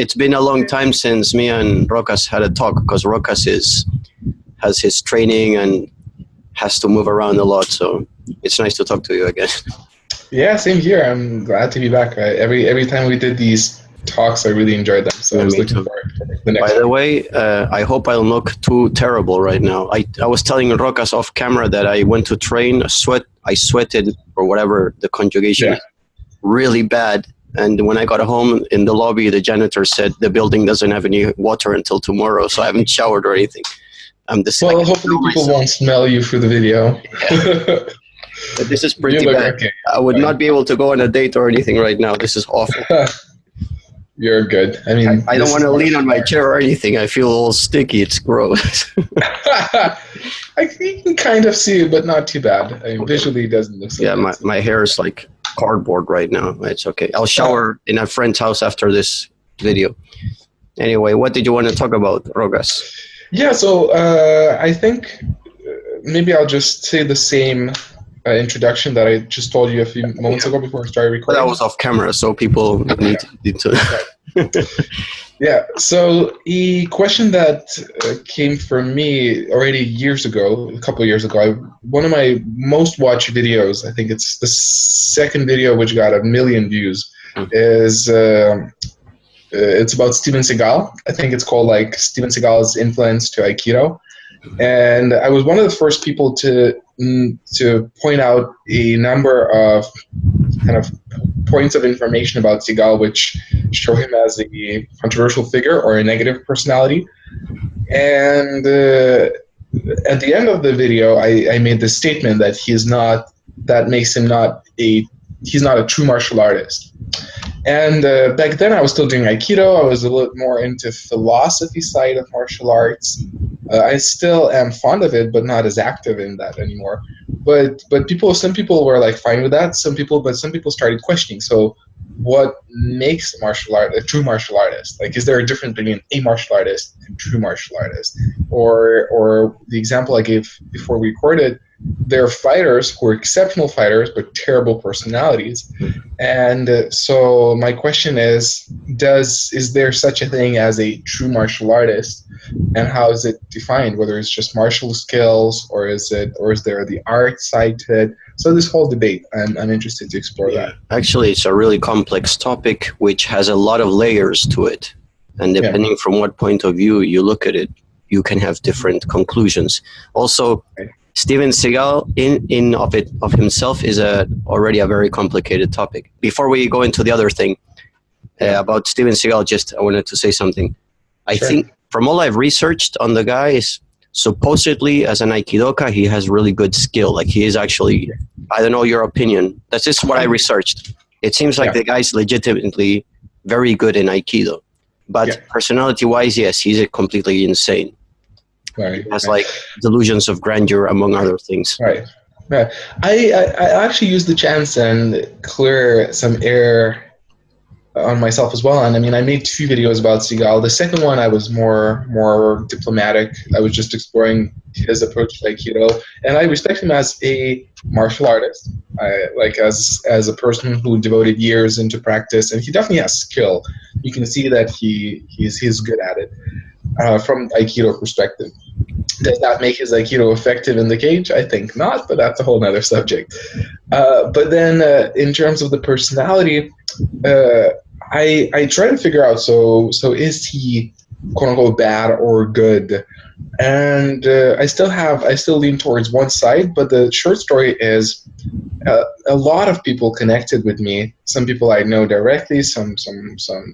it's been a long time since me and Rokas had a talk, because Rokas has his training and has to move around a lot. So it's nice to talk to you again. Yeah, same here. I'm glad to be back. Every time we did these talks, I really enjoyed them. So I was looking forward for the next By the way, I hope I don't look too terrible right now. I was telling Rokas off camera that I went to train. I sweated, or whatever the conjugation is, really bad. And when I got home in the lobby, the janitor said the building doesn't have any water until tomorrow, so I haven't showered or anything. Well, hopefully people won't smell you through the video. Yeah. But this is pretty bad. Okay. I would not be able to go on a date or anything right now. This is awful. You're good. I mean, I don't want to lean on my chair or anything. I feel all sticky. It's gross. I think you can kind of see it, but not too bad. I mean, visually, it doesn't look so bad. My hair is like cardboard right now. It's okay. I'll shower in a friend's house after this video. Anyway, what did you want to talk about, Rokas? Yeah, so I think maybe I'll just say the same introduction that I just told you a few moments ago before I started recording. But that was off camera, so people need to. Yeah, so a question that came from me already years ago, a couple of years ago, one of my most watched videos, I think it's the second video which got 1 million views, is it's about Steven Seagal. I think it's called like Steven Seagal's Influence to Aikido. And I was one of the first people to point out a number of kind of points of information about Seagal which show him as a controversial figure or a negative personality. And at the end of the video, I made this statement that he's not a true martial artist. And back then I was still doing Aikido. I was a little more into philosophy side of martial arts. I still am fond of it, but not as active in that anymore. But some people were like fine with that. Some people started questioning. So what makes a true martial artist? Like, is there a difference between a martial artist and true martial artist? Or the example I gave before we recorded, there are fighters who are exceptional fighters but terrible personalities. And so my question is there such a thing as a true martial artist, and how is it defined? Whether it's just martial skills, or is there the art side to it? So this whole debate, I'm interested to explore that. Actually, it's a really complex topic which has a lot of layers to it, and depending from what point of view you look at it, you can have different conclusions. Also, Steven Seagal of himself is already a very complicated topic. Before we go into the other thing about Steven Seagal, I wanted to say something. I think from all I've researched on the guy is supposedly as an Aikidoka, he has really good skill. Like he is actually, I don't know your opinion. That's just what I researched. It seems like the guy's legitimately very good in Aikido. But personality-wise, yes, he's completely insane. Right. He has like delusions of grandeur, among other things. Right. Yeah. I actually used the chance and clear some air on myself as well. And I mean, I made 2 videos about Seagal. The second one, I was more diplomatic. I was just exploring his approach to Aikido, and I respect him as a martial artist. As a person who devoted years into practice, and he definitely has skill. You can see that he's good at it from Aikido perspective. Does that make his Aikido effective in the cage? I think not, but that's a whole nother subject. But then in terms of the personality, I try to figure out, so is he quote unquote bad or good? And I still lean towards one side, but the short story is a lot of people connected with me. Some people I know directly, some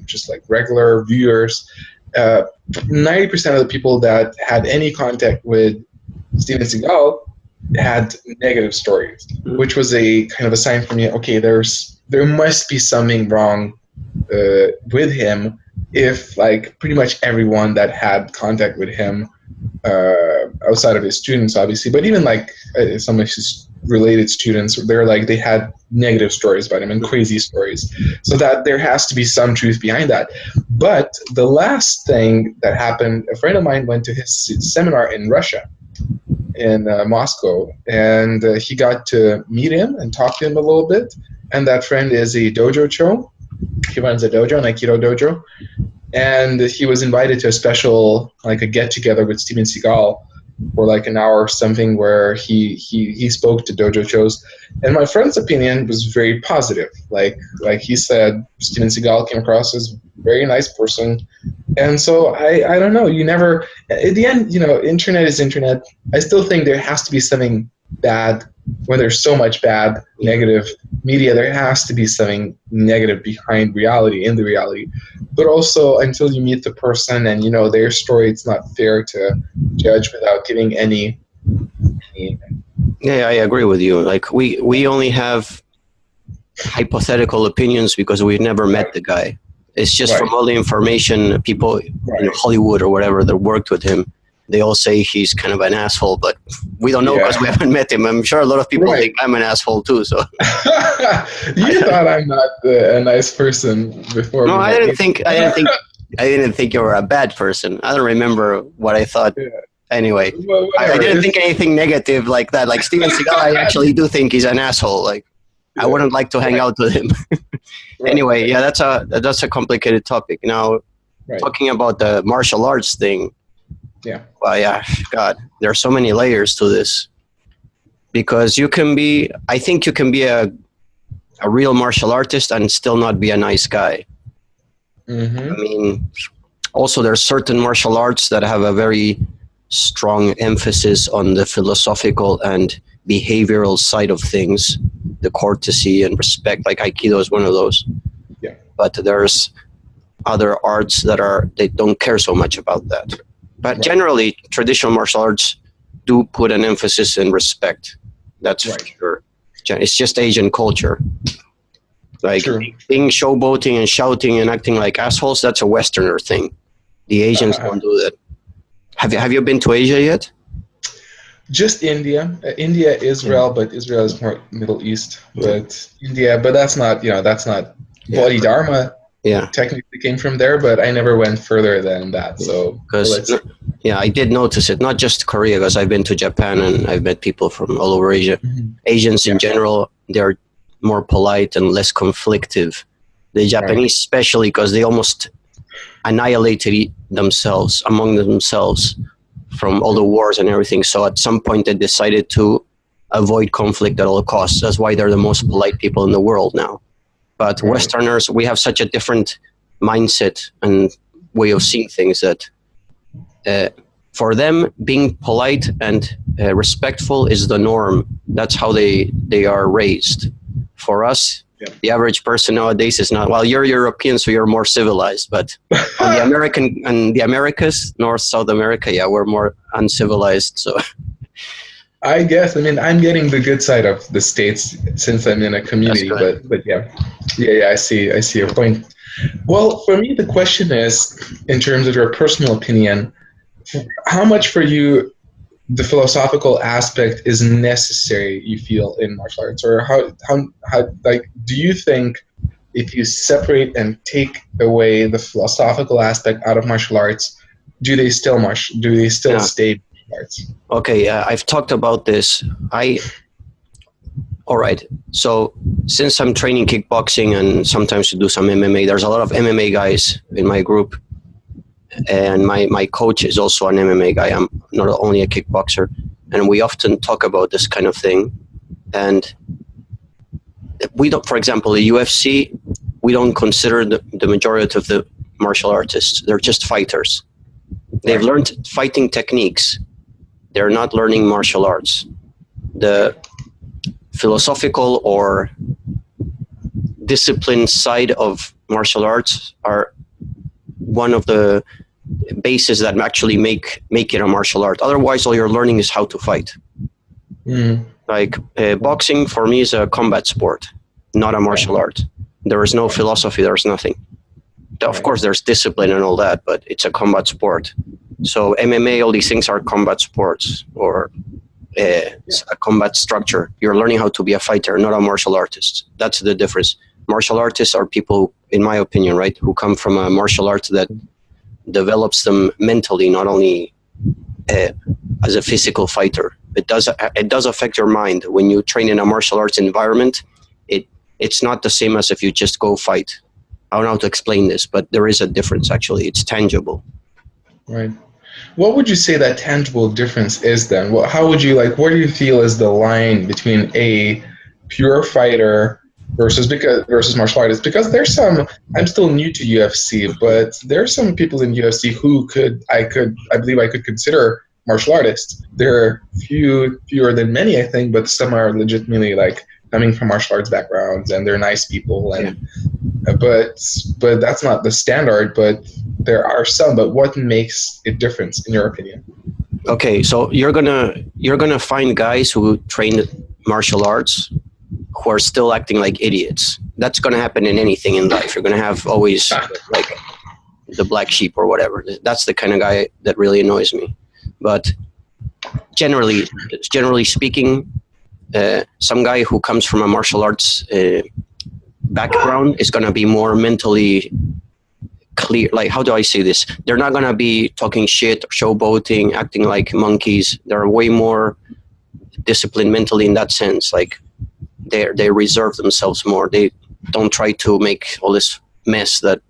just like regular viewers. 90% of the people that had any contact with Steven Seagal had negative stories, which was a kind of a sign for me, okay, there must be something wrong with him if like pretty much everyone that had contact with him outside of his students, obviously, but even like some of his related students, they had negative stories about him and crazy stories, so that there has to be some truth behind that. But the last thing that happened, a friend of mine went to his seminar in Russia, in Moscow, and he got to meet him and talk to him a little bit. And that friend is a dojo cho. He runs a dojo, an Aikido dojo. and he was invited to a special, like a get-together with Steven Seagal for like an hour or something, where he spoke to dojo shows, and my friend's opinion was very positive. Like he said, Steven Seagal came across as a very nice person, and so I don't know. You never, at the end, internet is internet. I still think there has to be something bad when there's so much bad, negative media. There has to be something negative behind reality, in the reality. But also, until you meet the person and you know their story, it's not fair to judge without giving any. Yeah, I agree with you. Like we only have hypothetical opinions because we've never met the guy. It's just from all the information people in Hollywood or whatever that worked with him, they all say he's kind of an asshole, but we don't know because we haven't met him. I'm sure a lot of people think I'm an asshole too. So you thought I'm not a nice person before? No, I didn't think you were a bad person. I don't remember what I thought. Yeah. Anyway, well, I didn't think anything negative like that. Like Steven Seagal, I actually do think he's an asshole. Like I wouldn't like to hang out with him. Anyway, yeah, that's a complicated topic. Now, talking about the martial arts thing. Yeah. Well, yeah, God, there are so many layers to this. Because I think you can be a real martial artist and still not be a nice guy. Mm-hmm. I mean, also there's certain martial arts that have a very strong emphasis on the philosophical and behavioral side of things, the courtesy and respect. Like Aikido is one of those. Yeah. But there's other arts they don't care so much about that. But generally, traditional martial arts do put an emphasis in respect. That's for sure. It's just Asian culture. Like being showboating and shouting and acting like assholes, that's a Westerner thing. The Asians don't do that. Have you been to Asia yet? Just India. India, Israel, but Israel is more Middle East. But India, but that's not Bodhidharma. Yeah, technically came from there, but I never went further than that. So, I did notice it. Not just Korea, because I've been to Japan and I've met people from all over Asia. Mm-hmm. Asians in general, they're more polite and less conflictive. The Japanese, especially, because they almost annihilated themselves among themselves from all the wars and everything. So at some point, they decided to avoid conflict at all costs. That's why they're the most polite people in the world now. But Westerners, we have such a different mindset and way of seeing things that for them, being polite and respectful is the norm. That's how they are raised. For us, the average person nowadays is not, well, you're European, so you're more civilized. But on the Americas, North, South America, we're more uncivilized. So I guess, I'm getting the good side of the States since I'm in a community, but yeah, I see your point. Well, for me, the question is, in terms of your personal opinion, how much for you the philosophical aspect is necessary, you feel, in martial arts? Or how do you think if you separate and take away the philosophical aspect out of martial arts, do they still stay martial arts? Okay, I've talked about this. All right. So since I'm training kickboxing and sometimes to do some MMA, there's a lot of MMA guys in my group. And my coach is also an MMA guy. I'm not only a kickboxer. And we often talk about this kind of thing. And we don't, for example, the UFC, we don't consider the majority of the martial artists. They're just fighters. They've learned fighting techniques. They're not learning martial arts. The philosophical or discipline side of martial arts are one of the bases that actually make it a martial art. Otherwise, all you're learning is how to fight. Mm. Like boxing, for me, is a combat sport, not a martial art. There is no philosophy. There's nothing. Of course, there's discipline and all that, but it's a combat sport. So MMA, all these things are combat sports or a combat structure. You're learning how to be a fighter, not a martial artist. That's the difference. Martial artists are people, in my opinion, right, who come from a martial art that develops them mentally, not only as a physical fighter. It does affect your mind. When you train in a martial arts environment, it's not the same as if you just go fight. I don't know how to explain this, but there is a difference actually. It's tangible. Right. What would you say that tangible difference is then? How would you where do you feel is the line between a pure fighter versus martial artist? Because there's some, I'm still new to UFC, but there's some people in UFC who I believe I could consider martial artists. There are fewer than many, I think, but some are legitimately coming from martial arts backgrounds, and they're nice people, and but that's not the standard. But there are some. But what makes a difference in your opinion? Okay, so you're gonna find guys who train martial arts who are still acting like idiots. That's gonna happen in anything in life. You're gonna have always like the black sheep or whatever. That's the kind of guy that really annoys me. But generally speaking, some guy who comes from a martial arts background is going to be more mentally clear. Like, how do I say this? They're not going to be talking shit, showboating, acting like monkeys. They're way more disciplined mentally in that sense. Like, they reserve themselves more. They don't try to make all this mess that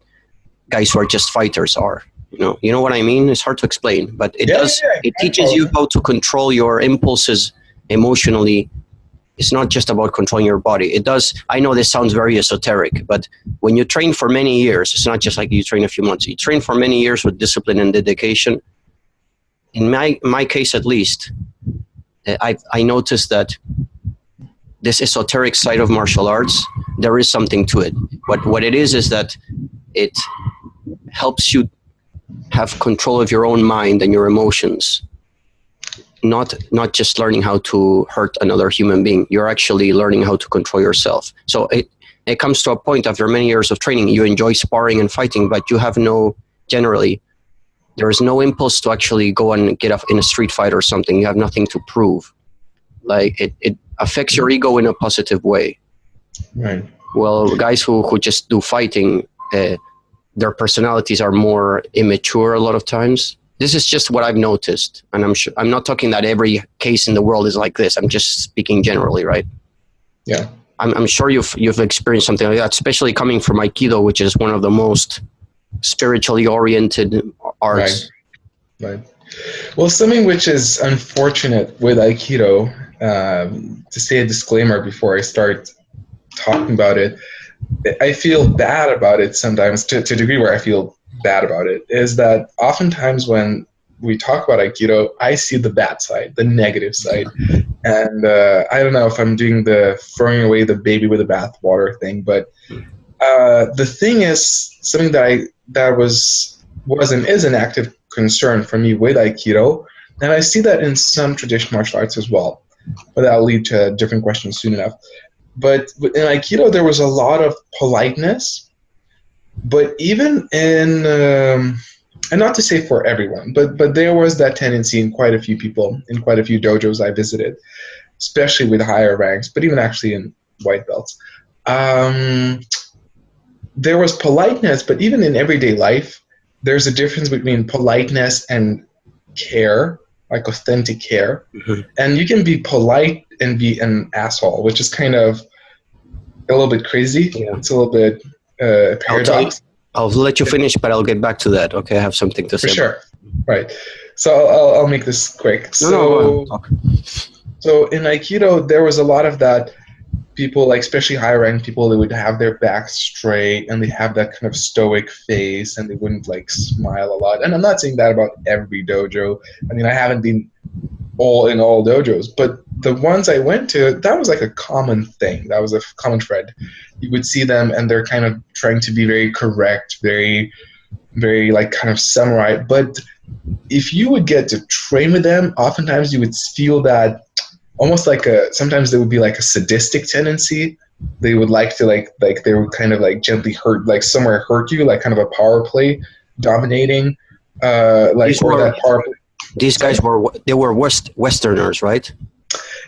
guys who are just fighters are. You know what I mean? It's hard to explain, but it does. It teaches you how to control your impulses emotionally. It's not just about controlling your body. It does. I know this sounds very esoteric, but when you train for many years, it's not just like you train a few months. You train for many years with discipline and dedication. In my case, at least, I noticed that this esoteric side of martial arts, there is something to it. What it is that it helps you have control of your own mind and your emotions. Not just learning how to hurt another human being. You're actually learning how to control yourself. So it comes to a point after many years of training, you enjoy sparring and fighting, but you have there is no impulse to actually go and get up in a street fight or something. You have nothing to prove. Like, it affects your ego in a positive way. Right. Well, guys who just do fighting, their personalities are more immature a lot of times. This is just what I've noticed, and I'm not talking that every case in the world is like this. I'm just speaking generally, right? Yeah. I'm sure you've experienced something like that, especially coming from Aikido, which is one of the most spiritually oriented arts. Right. Well, something which is unfortunate with Aikido, to say a disclaimer before I start talking about it, I feel bad about it sometimes, to a degree where I feel bad about it, is that oftentimes when we talk about Aikido, I see the bad side, the negative side. And I don't know if I'm doing the throwing away the baby with the bathwater thing, but the thing is, something that was and is an active concern for me with Aikido, and I see that in some traditional martial arts as well, but that'll lead to different questions soon enough. But in Aikido, there was a lot of politeness. But even in, and not to say for everyone, but there was that tendency in quite a few people, in quite a few dojos I visited, especially with higher ranks, but even actually in white belts. There was politeness, but even in everyday life, there's a difference between politeness and care, like authentic care. Mm-hmm. And you can be polite and be an asshole, which is kind of a little bit crazy. Yeah. It's a little bit paradox. I'll let you finish, but I'll get back to that. Okay, I have something to say. For sure. Right. So I'll make this quick. No. So in Aikido, there was a lot of that. People, like especially higher ranked people, they would have their back straight and they have that kind of stoic face and they wouldn't like smile a lot. And I'm not saying that about every dojo. I mean, I haven't been in all dojos, but the ones I went to, that was like a common thing. That was a common thread. You would see them and they're kind of trying to be very correct, very, very like kind of samurai. But if you would get to train with them, oftentimes you would feel that almost like sometimes there would be like a sadistic tendency. They would like to like they would kind of like gently hurt, like somewhere hurt you, like kind of a power play dominating, These guys were Westerners, right?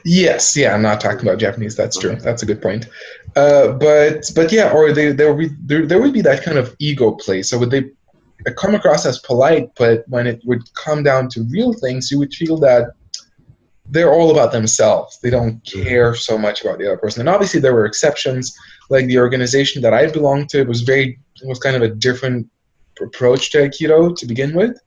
Yes, yeah. I'm not talking about Japanese. That's true. That's a good point. But yeah, or there would be that kind of ego play. So would they come across as polite, but when it would come down to real things, you would feel that they're all about themselves. They don't care so much about the other person. And obviously there were exceptions. Like the organization that I belonged to was very was kind of a different approach to Aikido to begin with.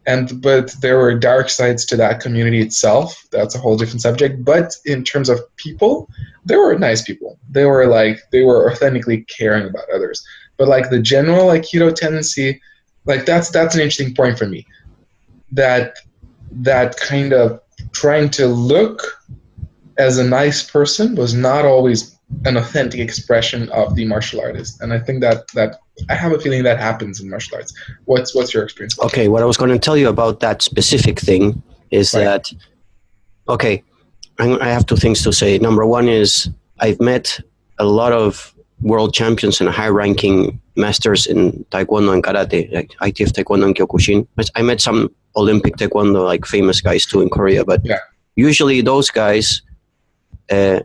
But there were dark sides to that community itself. That's a whole different subject. But in terms of people, they were nice people. They were authentically caring about others. But like the general Aikido tendency, like that's an interesting point for me. That kind of trying to look as a nice person was not always an authentic expression of the martial artist. And I think that I have a feeling that happens in martial arts. What's your experience? Okay, what I was going to tell you about that specific thing is that, okay, I have two things to say. Number one is I've met a lot of world champions and high-ranking masters in Taekwondo and Karate, like ITF Taekwondo and Kyokushin. I met some Olympic Taekwondo, like famous guys too in Korea, but usually those guys, they're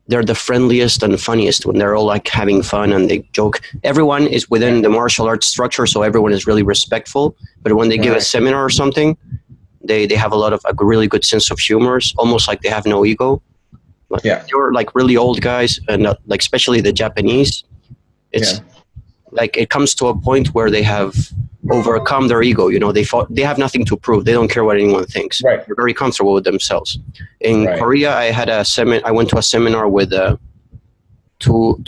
the friendliest and funniest when they're all like having fun and they joke. Everyone is within the martial arts structure, so everyone is really respectful. But when they give a seminar or something, they have a really good sense of humor, almost like they have no ego. Like, you're like really old guys, and like especially the Japanese, it's like it comes to a point where they have overcome their ego. You know, they have nothing to prove. They don't care what anyone thinks. They're very comfortable with themselves. In Korea, I had I went to a seminar with two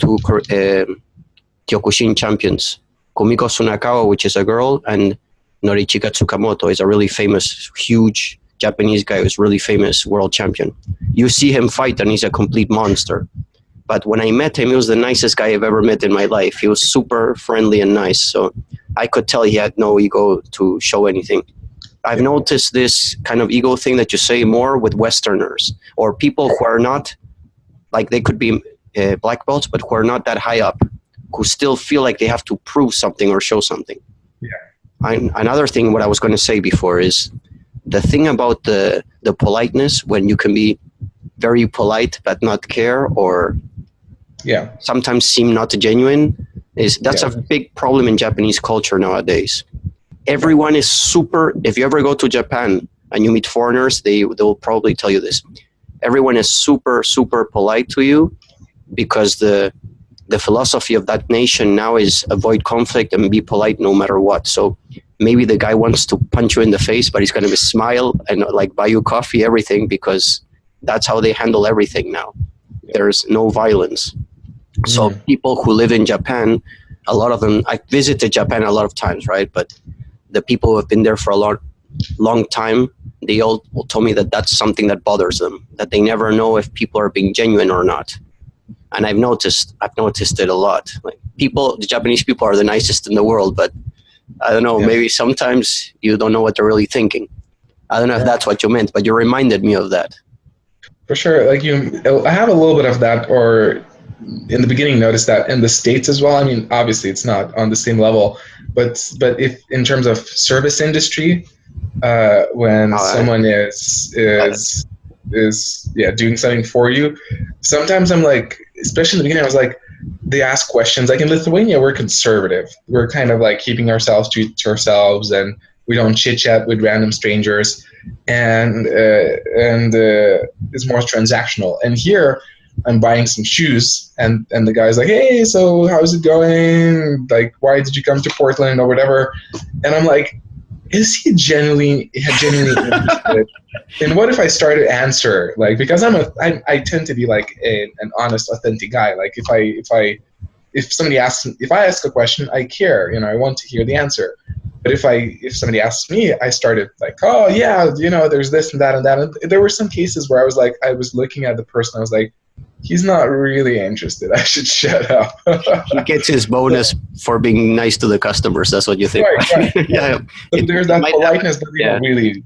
Kyokushin champions, Kumiko Sunakawa, which is a girl, and Norichika Tsukamoto is a really famous, huge Japanese guy who's really famous world champion. You see him fight and he's a complete monster. But when I met him, he was the nicest guy I've ever met in my life. He was super friendly and nice. So I could tell he had no ego to show anything. I've noticed this kind of ego thing that you say more with Westerners or people who are not, like they could be black belts, but who are not that high up, who still feel like they have to prove something or show something. Another thing, what I was going to say before is the thing about the politeness, when you can be very polite but not care, or sometimes seem not genuine, that's a big problem in Japanese culture nowadays. Everyone is super, if you ever go to Japan and you meet foreigners, they will probably tell you this. Everyone is super, super polite to you because the philosophy of that nation now is avoid conflict and be polite no matter what. So maybe the guy wants to punch you in the face, but he's going to smile and like buy you coffee, everything, because that's how they handle everything now. There's no violence. So people who live in Japan, a lot of them, I visited Japan a lot of times, right? But the people who have been there for a long time, they all told me that that's something that bothers them, that they never know if people are being genuine or not. And I've noticed it a lot. Like the Japanese people are the nicest in the world, but I don't know, maybe sometimes you don't know what they're really thinking. I don't know if that's what you meant, but you reminded me of that. For sure. I have a little bit of that, or in the beginning noticed that in the States as well. I mean, obviously it's not on the same level, but if in terms of service industry, when someone is doing something for you, sometimes I'm like, especially in the beginning, I was like, they ask questions. Like in Lithuania, we're conservative. We're kind of like keeping ourselves to ourselves, and we don't chit chat with random strangers, and it's more transactional. And here, I'm buying some shoes, and the guy's like, hey, so how's it going? Like, why did you come to Portland or whatever? And I'm like, is he genuinely interested? And what if I start to answer, like, because I tend to be like an honest, authentic guy. Like if I ask a question, I care, I want to hear the answer. But if somebody asks me, I started like, oh yeah, there's this and that and that. And there were some cases where I was looking at the person, I was like, he's not really interested. I should shut up. He gets his bonus for being nice to the customers. That's what you think. Right. Yeah. But there's that politeness that they don't really.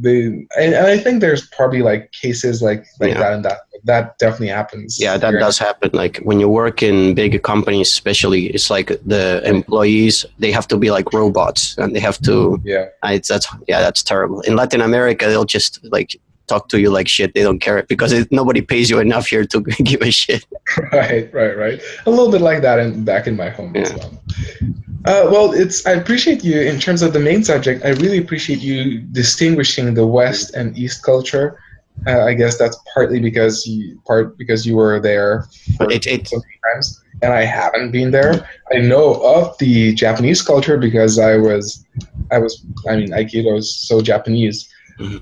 And I think there's probably like cases like that, and that definitely happens. Yeah, that does happen. Like when you work in big companies, especially, it's like the employees, they have to be like robots, and they have to. That's terrible. In Latin America, they'll just like talk to you like shit. They don't care because nobody pays you enough here to give a shit. Right. A little bit like that back in my home as well. Well, I appreciate you in terms of the main subject. I really appreciate you distinguishing the West and East culture. I guess that's partly because you were there so many times. and I haven't been there. I know of the Japanese culture because I mean, Aikido is so Japanese,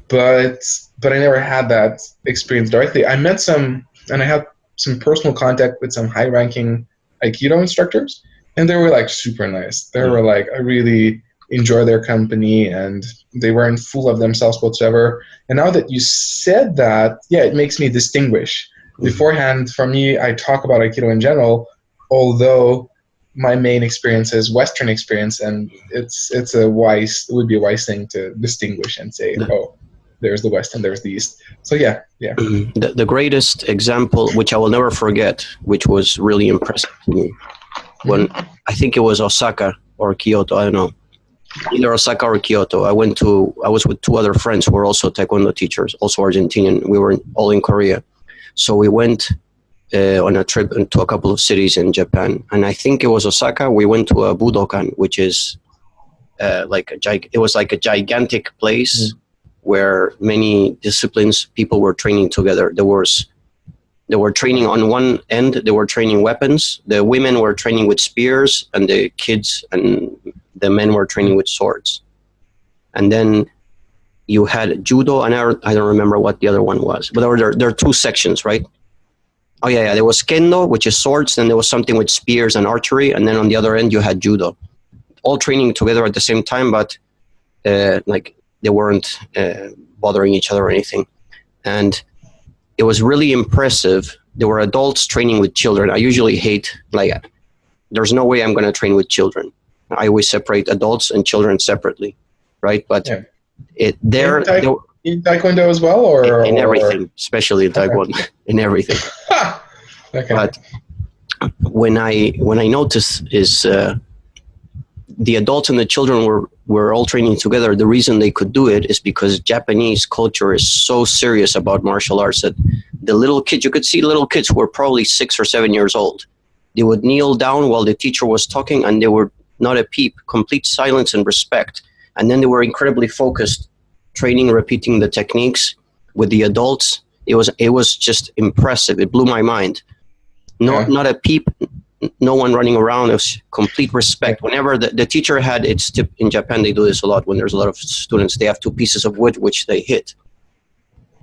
but I never had that experience directly. I met some, and I had some personal contact with some high-ranking Aikido instructors, and they were like super nice. They were like, I really enjoy their company, and they weren't full of themselves whatsoever. And now that you said that, yeah, it makes me distinguish. Beforehand, for me, I talk about Aikido in general, although my main experience is Western experience, and it would be a wise thing to distinguish and say, oh, there's the West and there's the East. So yeah. The greatest example, which I will never forget, which was really impressive to me, when I think it was Osaka or Kyoto, I don't know, either Osaka or Kyoto. I was with two other friends who were also Taekwondo teachers, also Argentinian. We were all in Korea. So we went on a trip to a couple of cities in Japan. And I think it was Osaka. We went to a Budokan, which is it was like a gigantic place where many disciplines, people were training together. They were training on one end, they were training weapons. The women were training with spears, and the kids and the men were training with swords. And then you had judo, and I don't remember what the other one was. But there are two sections, right? Oh, yeah. There was kendo, which is swords. Then there was something with spears and archery. And then on the other end, you had judo. All training together at the same time, but they weren't bothering each other or anything. And it was really impressive. There were adults training with children. I usually hate, there's no way I'm going to train with children. I always separate adults and children separately, right? But in Taekwondo as well, or in everything, especially in Taekwondo, in everything. Okay. But when I noticed is the adults and the children were all training together. The reason they could do it is because Japanese culture is so serious about martial arts that the little kids, you could see little kids who were probably 6 or 7 years old. They would kneel down while the teacher was talking, and they were not a peep, complete silence and respect. And then they were incredibly focused, training, repeating the techniques with the adults. It was just impressive. It blew my mind. Not a peep, no one running around. It was complete respect. Whenever the teacher had its tip, in Japan they do this a lot when there's a lot of students, they have 2 pieces of wood which they hit.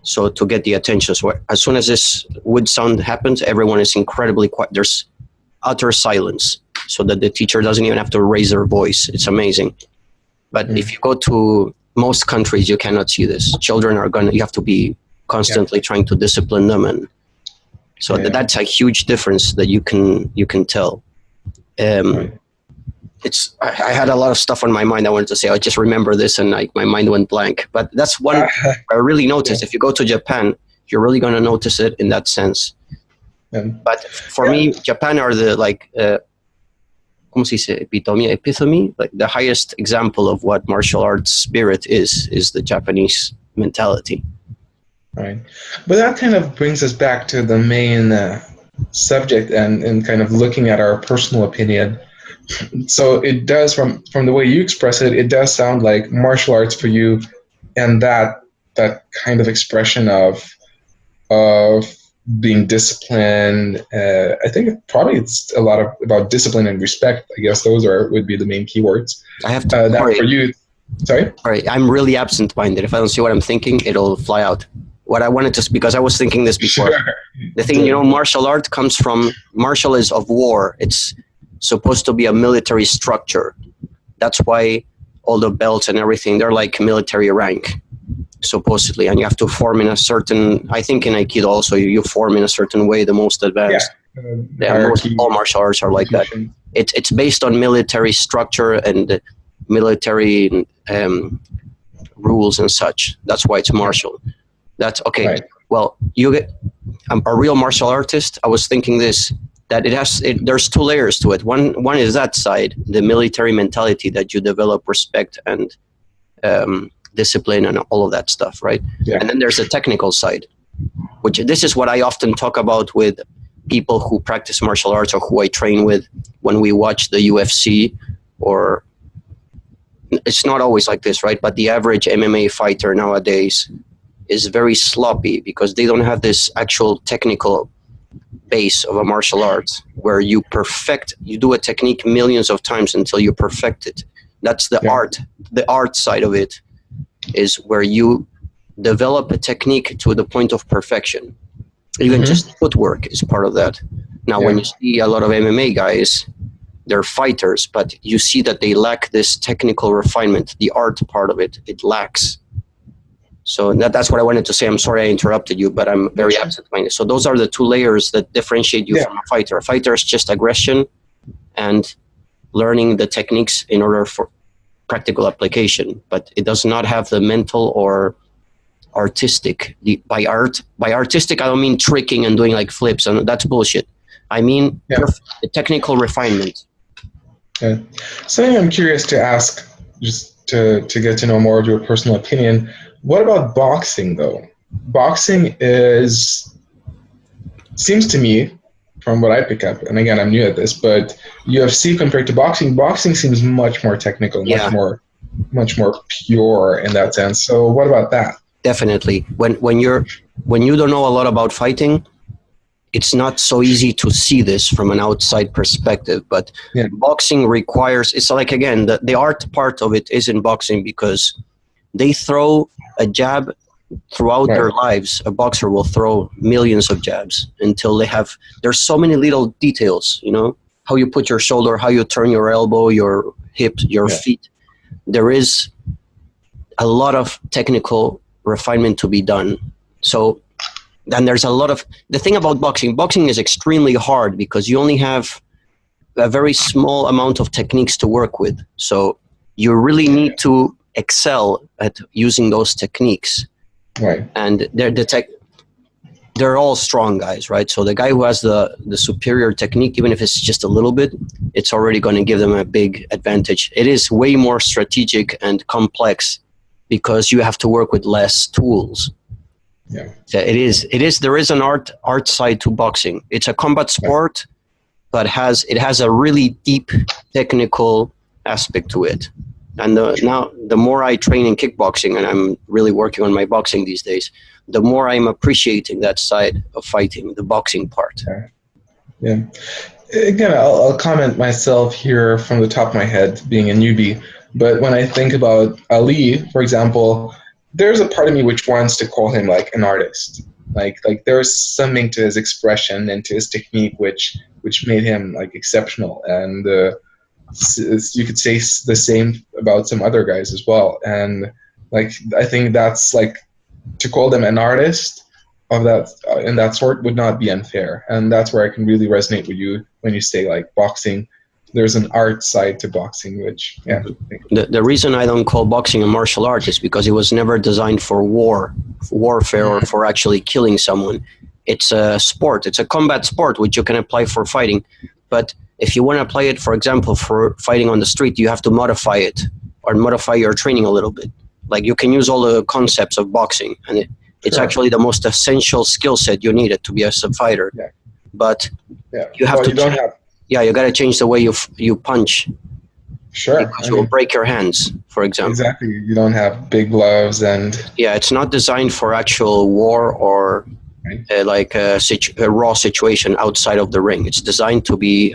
So to get the attention. So as soon as this wood sound happens, everyone is incredibly quiet. There's utter silence so that the teacher doesn't even have to raise their voice. It's amazing. But if you go to most countries, you cannot see this. Children you have to be constantly trying to discipline them, and so that's a huge difference that you can tell. I had a lot of stuff on my mind I wanted to say. I just remember this and my mind went blank. But that's one I really noticed. If you go to Japan, you're really going to notice it in that sense. But for me, Japan are the ¿cómo se dice? Epitome, like the highest example of what martial arts spirit is the Japanese mentality. Right. But that kind of brings us back to the main subject and kind of looking at our personal opinion. So it does, from the way you express it, it does sound like martial arts for you, and that kind of expression of being disciplined. I think probably it's a lot about discipline and respect. I guess those would be the main keywords. I have to that for you. Sorry? All right. I'm really absent-minded. If I don't see what I'm thinking, it'll fly out. What I wanted to, because I was thinking this before. Sure. The thing, martial art comes from, martial is of war. It's supposed to be a military structure. That's why all the belts and everything, they're like military rank, supposedly. And you have to form in a certain, I think in Aikido also, you form in a certain way, the most advanced. All martial arts are like that. It's based on military structure and military rules and such. That's why it's martial. That's okay. Right. Well, you get a real martial artist. I was thinking this, that there's 2 layers to it. One is that side, the military mentality that you develop, respect and discipline and all of that stuff, right? Yeah. And then there's the technical side, which this is what I often talk about with people who practice martial arts or who I train with when we watch the UFC, or it's not always like this, right? But the average MMA fighter nowadays is very sloppy because they don't have this actual technical base of a martial arts, where you do a technique millions of times until you perfect it. That's the art. The art side of it is where you develop a technique to the point of perfection. Even just footwork is part of that. Now, when you see a lot of MMA guys, they're fighters, but you see that they lack this technical refinement. The art part of it lacks. So that's what I wanted to say. I'm sorry I interrupted you, but I'm very absent-minded. So those are the two layers that differentiate you from a fighter. A fighter is just aggression and learning the techniques in order for practical application, but it does not have the mental or artistic. By artistic, I don't mean tricking and doing like flips, and that's bullshit. I mean the technical refinement. Okay. Something I'm curious to ask, just to get to know more of your personal opinion. What about boxing, though? Boxing seems to me, from what I pick up, and again, I'm new at this, but UFC compared to boxing seems much more technical, much more pure in that sense. So what about that? Definitely. When you don't know a lot about fighting, it's not so easy to see this from an outside perspective, but boxing requires, it's like, again, the art part of it is in boxing because they throw a jab throughout their lives. A boxer will throw millions of jabs until there's so many little details, how you put your shoulder, how you turn your elbow, your hip, your feet. There is a lot of technical refinement to be done. So then there's a lot of, the thing about boxing is extremely hard because you only have a very small amount of techniques to work with. So you really need to excel at using those techniques. Right. And they're all strong guys, right? So the guy who has the superior technique, even if it's just a little bit, it's already going to give them a big advantage. It is way more strategic and complex because you have to work with less tools. Yeah. So there is an art side to boxing. It's a combat sport, but it has a really deep technical aspect to it. And now the more I train in kickboxing, and I'm really working on my boxing these days, the more I'm appreciating that side of fighting, the boxing part. Yeah. Again, I'll comment myself here from the top of my head, being a newbie. But when I think about Ali, for example, there's a part of me which wants to call him like an artist. Like there's something to his expression and to his technique which made him like exceptional. And you could say the same about some other guys as well. And like I think that's like, to call them an artist of that in that sort would not be unfair. And that's where I can really resonate with you when you say like boxing. There's an art side to boxing, which The reason I don't call boxing a martial art is because it was never designed for warfare, or for actually killing someone. It's a sport. It's a combat sport which you can apply for fighting. But if you want to play it, for example, for fighting on the street, you have to modify it or modify your training a little bit. Like you can use all the concepts of boxing, and it's actually the most essential skill set you needed to be a fighter. Yeah. But you have you got to change the way you punch. Sure. Because you will break your hands, for example. Exactly. You don't have big gloves and... Yeah, it's not designed for actual war or like a raw situation outside of the ring. It's designed to be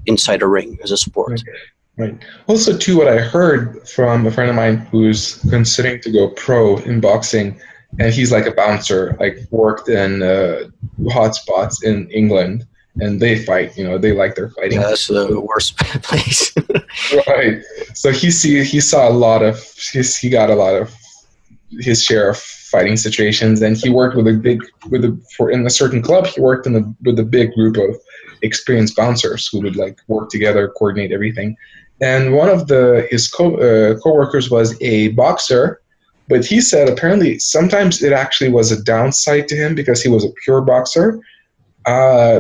inside a ring as a sport. Right. Also, too, what I heard from a friend of mine who's considering to go pro in boxing, and he's like a bouncer, like worked in hot spots in England, and they fight. They like their fighting. Yeah, that's the worst place. Right. So he got a lot of his share of fighting situations, and he worked in a certain club. He worked with a big group of experienced bouncers who would like work together, coordinate everything. And one of his co-workers was a boxer, but he said apparently sometimes it actually was a downside to him because he was a pure boxer,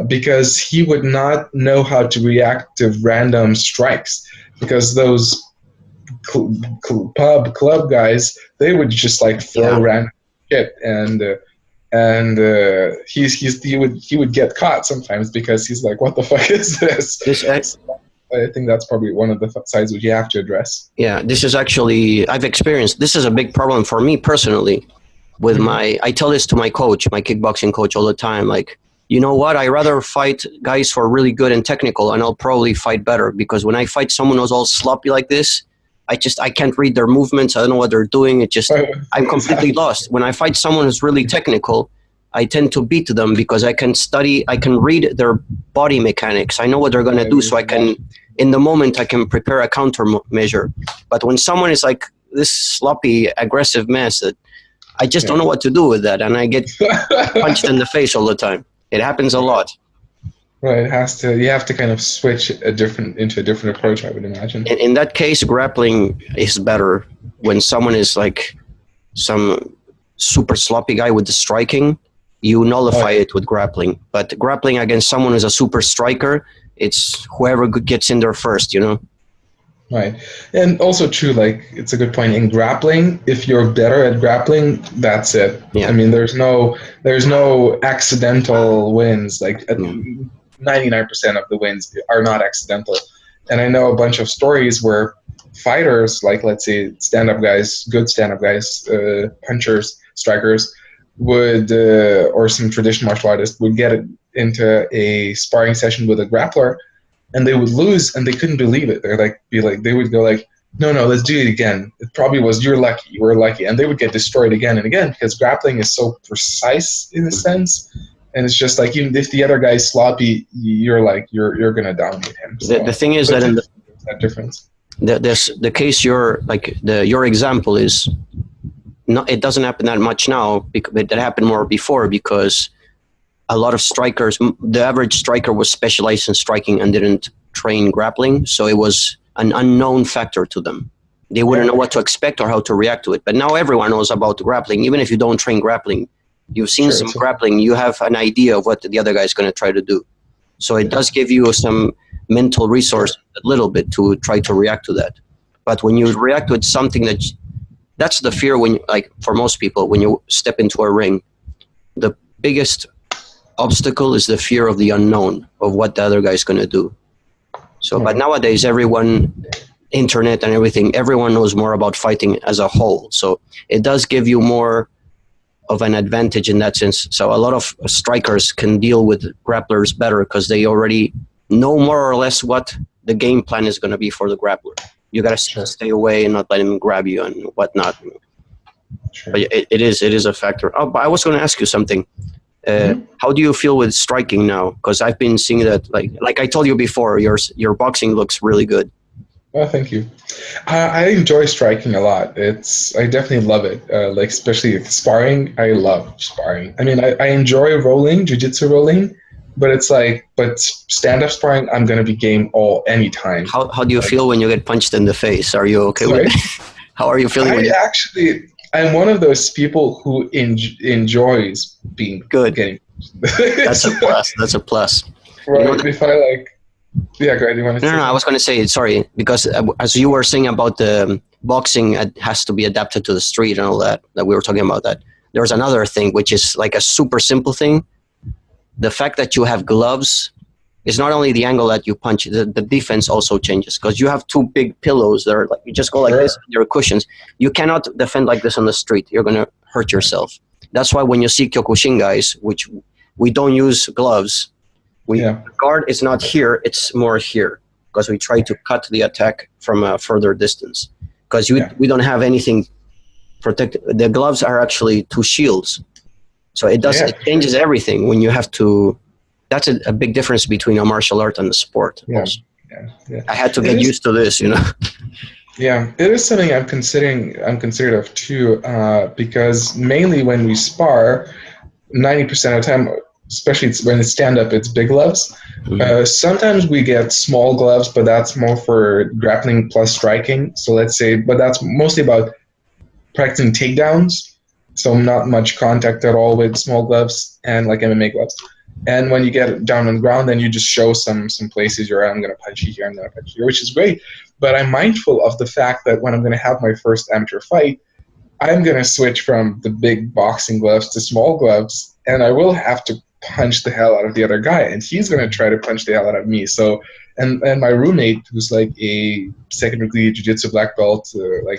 because he would not know how to react to random strikes, because those club guys, they would just like throw random shit, and he would get caught sometimes because he's like, what the fuck is this? I think that's probably one of the sides which you have to address. Yeah, this is actually, I've experienced, this is a big problem for me personally with I tell this to my coach, my kickboxing coach all the time, like, you know what? I rather fight guys who are really good and technical, and I'll probably fight better, because when I fight someone who's all sloppy like this, I can't read their movements. I don't know what they're doing. I'm completely lost. When I fight someone who's really technical, I tend to beat them because I can read their body mechanics. I know what they're going to do, so in the moment, I can prepare a countermeasure. But when someone is like this sloppy, aggressive mess, that I just don't know what to do with that, and I get punched in the face all the time. It happens a lot. Right, you have to kind of switch into a different approach, I would imagine. In that case, grappling is better. When someone is like some super sloppy guy with the striking, you nullify it with grappling. But grappling against someone who's a super striker, it's whoever gets in there first, you know? Right. And also true, like, it's a good point. In grappling, if you're better at grappling, that's it. Yeah. I mean, there's no accidental wins. Like 99% of the wins are not accidental. And I know a bunch of stories where fighters, like, let's say, stand-up guys, good stand-up guys, punchers, strikers, would, or some traditional martial artists, would get into a sparring session with a grappler, and they would lose, and they couldn't believe it. They would go like, no, let's do it again. It probably was, you were lucky. And they would get destroyed again and again, because grappling is so precise in a sense. And it's just like, even if the other guy's sloppy, you're going to dominate him. So, the thing is that in that difference. The case your example is, it doesn't happen that much now, but it happened more before, because a lot of strikers, the average striker was specialized in striking and didn't train grappling, so it was an unknown factor to them. They wouldn't know what to expect or how to react to it. But now everyone knows about grappling. Even if you don't train grappling, you've seen some grappling, you have an idea of what the other guy is going to try to do. So it does give you some mental resource a little bit to try to react to that. But when you react with something that's the fear like for most people, when you step into a ring, the biggest obstacle is the fear of the unknown, of what the other guy is going to do. So, but nowadays, internet and everyone knows more about fighting as a whole. So it does give you more of an advantage in that sense. So a lot of strikers can deal with grapplers better because they already know more or less what the game plan is going to be for the grappler. You got to stay away and not let him grab you and whatnot. Sure. But it is a factor. Oh, but I was going to ask you something. How do you feel with striking now? Because I've been seeing that, like I told you before, your boxing looks really good. Oh, thank you. I enjoy striking a lot. I definitely love it. Like especially sparring, I love sparring. I mean, I enjoy rolling, jiu-jitsu rolling, but stand-up sparring, I'm gonna be game anytime. How do you feel when you get punched in the face? Are you okay with it? How are you feeling? I'm one of those people who enjoys being good. That's a plus. That's a plus. Right. You know, if I like. Yeah, go ahead. You want to No, I was going to say, sorry, because as you were saying about the boxing, it has to be adapted to the street and all that we were talking about that. There's another thing, which is like a super simple thing. The fact that you have gloves is not only the angle that you punch, the defense also changes, because you have two big pillows that are like, you just go like this, your cushions. You cannot defend like this on the street. You're going to hurt yourself. That's why when you see Kyokushin guys, which we don't use gloves, the guard is not here, it's more here, because we try to cut the attack from a further distance, because we don't have anything protected. The gloves are actually two shields, so it changes everything when you have to. That's a big difference between a martial art and a sport. I had to get used to this, you know. Yeah, it is something I'm considerate of too, because mainly when we spar, 90% of the time, especially when it's stand-up, it's big gloves. Sometimes we get small gloves, but that's more for grappling plus striking. So let's say, but that's mostly about practicing takedowns. So not much contact at all with small gloves and like MMA gloves. And when you get down on the ground, then you just show some places I'm going to punch you here, I'm going to punch you here, which is great. But I'm mindful of the fact that when I'm going to have my first amateur fight, I'm going to switch from the big boxing gloves to small gloves, and I will have to punch the hell out of the other guy, and he's going to try to punch the hell out of me. So, and my roommate, who's like a second degree jiu-jitsu black belt, like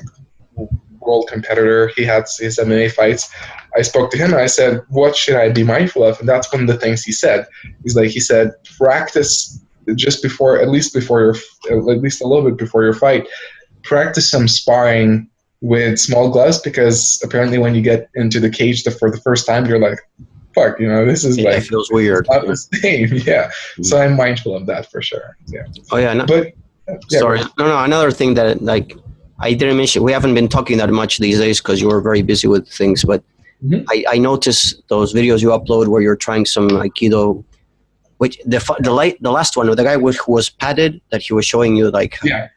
world competitor, he had his MMA fights. I spoke to him and I said, what should I be mindful of? And that's one of the things he said. He said, practice just before, at least a little bit before your fight, practice some sparring with small gloves, because apparently when you get into the cage for the first time, you're like, fuck, this is it feels weird. Not the same. Yeah. So I'm mindful of that for sure. Yeah. Oh yeah. No, but sorry. No. Another thing that I didn't mention, we haven't been talking that much these days because you were very busy with things, but I noticed those videos you upload where you're trying some Aikido, which the last one with the guy who was padded, that he was showing you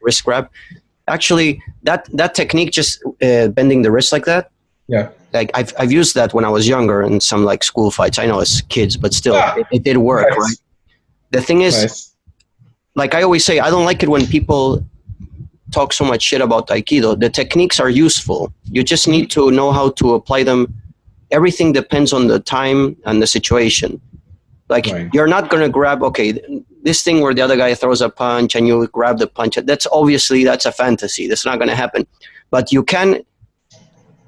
wrist grab. Actually, that technique, just bending the wrist like that. Yeah. Like I've used that when I was younger in some school fights. I know it's kids, but still, it did work, nice. Right? The thing is, nice. Like I always say, I don't like it when people talk so much shit about Aikido. The techniques are useful. You just need to know how to apply them. Everything depends on the time and the situation. Like you're not going to grab, this thing where the other guy throws a punch and you grab the punch. That's a fantasy. That's not going to happen. But you can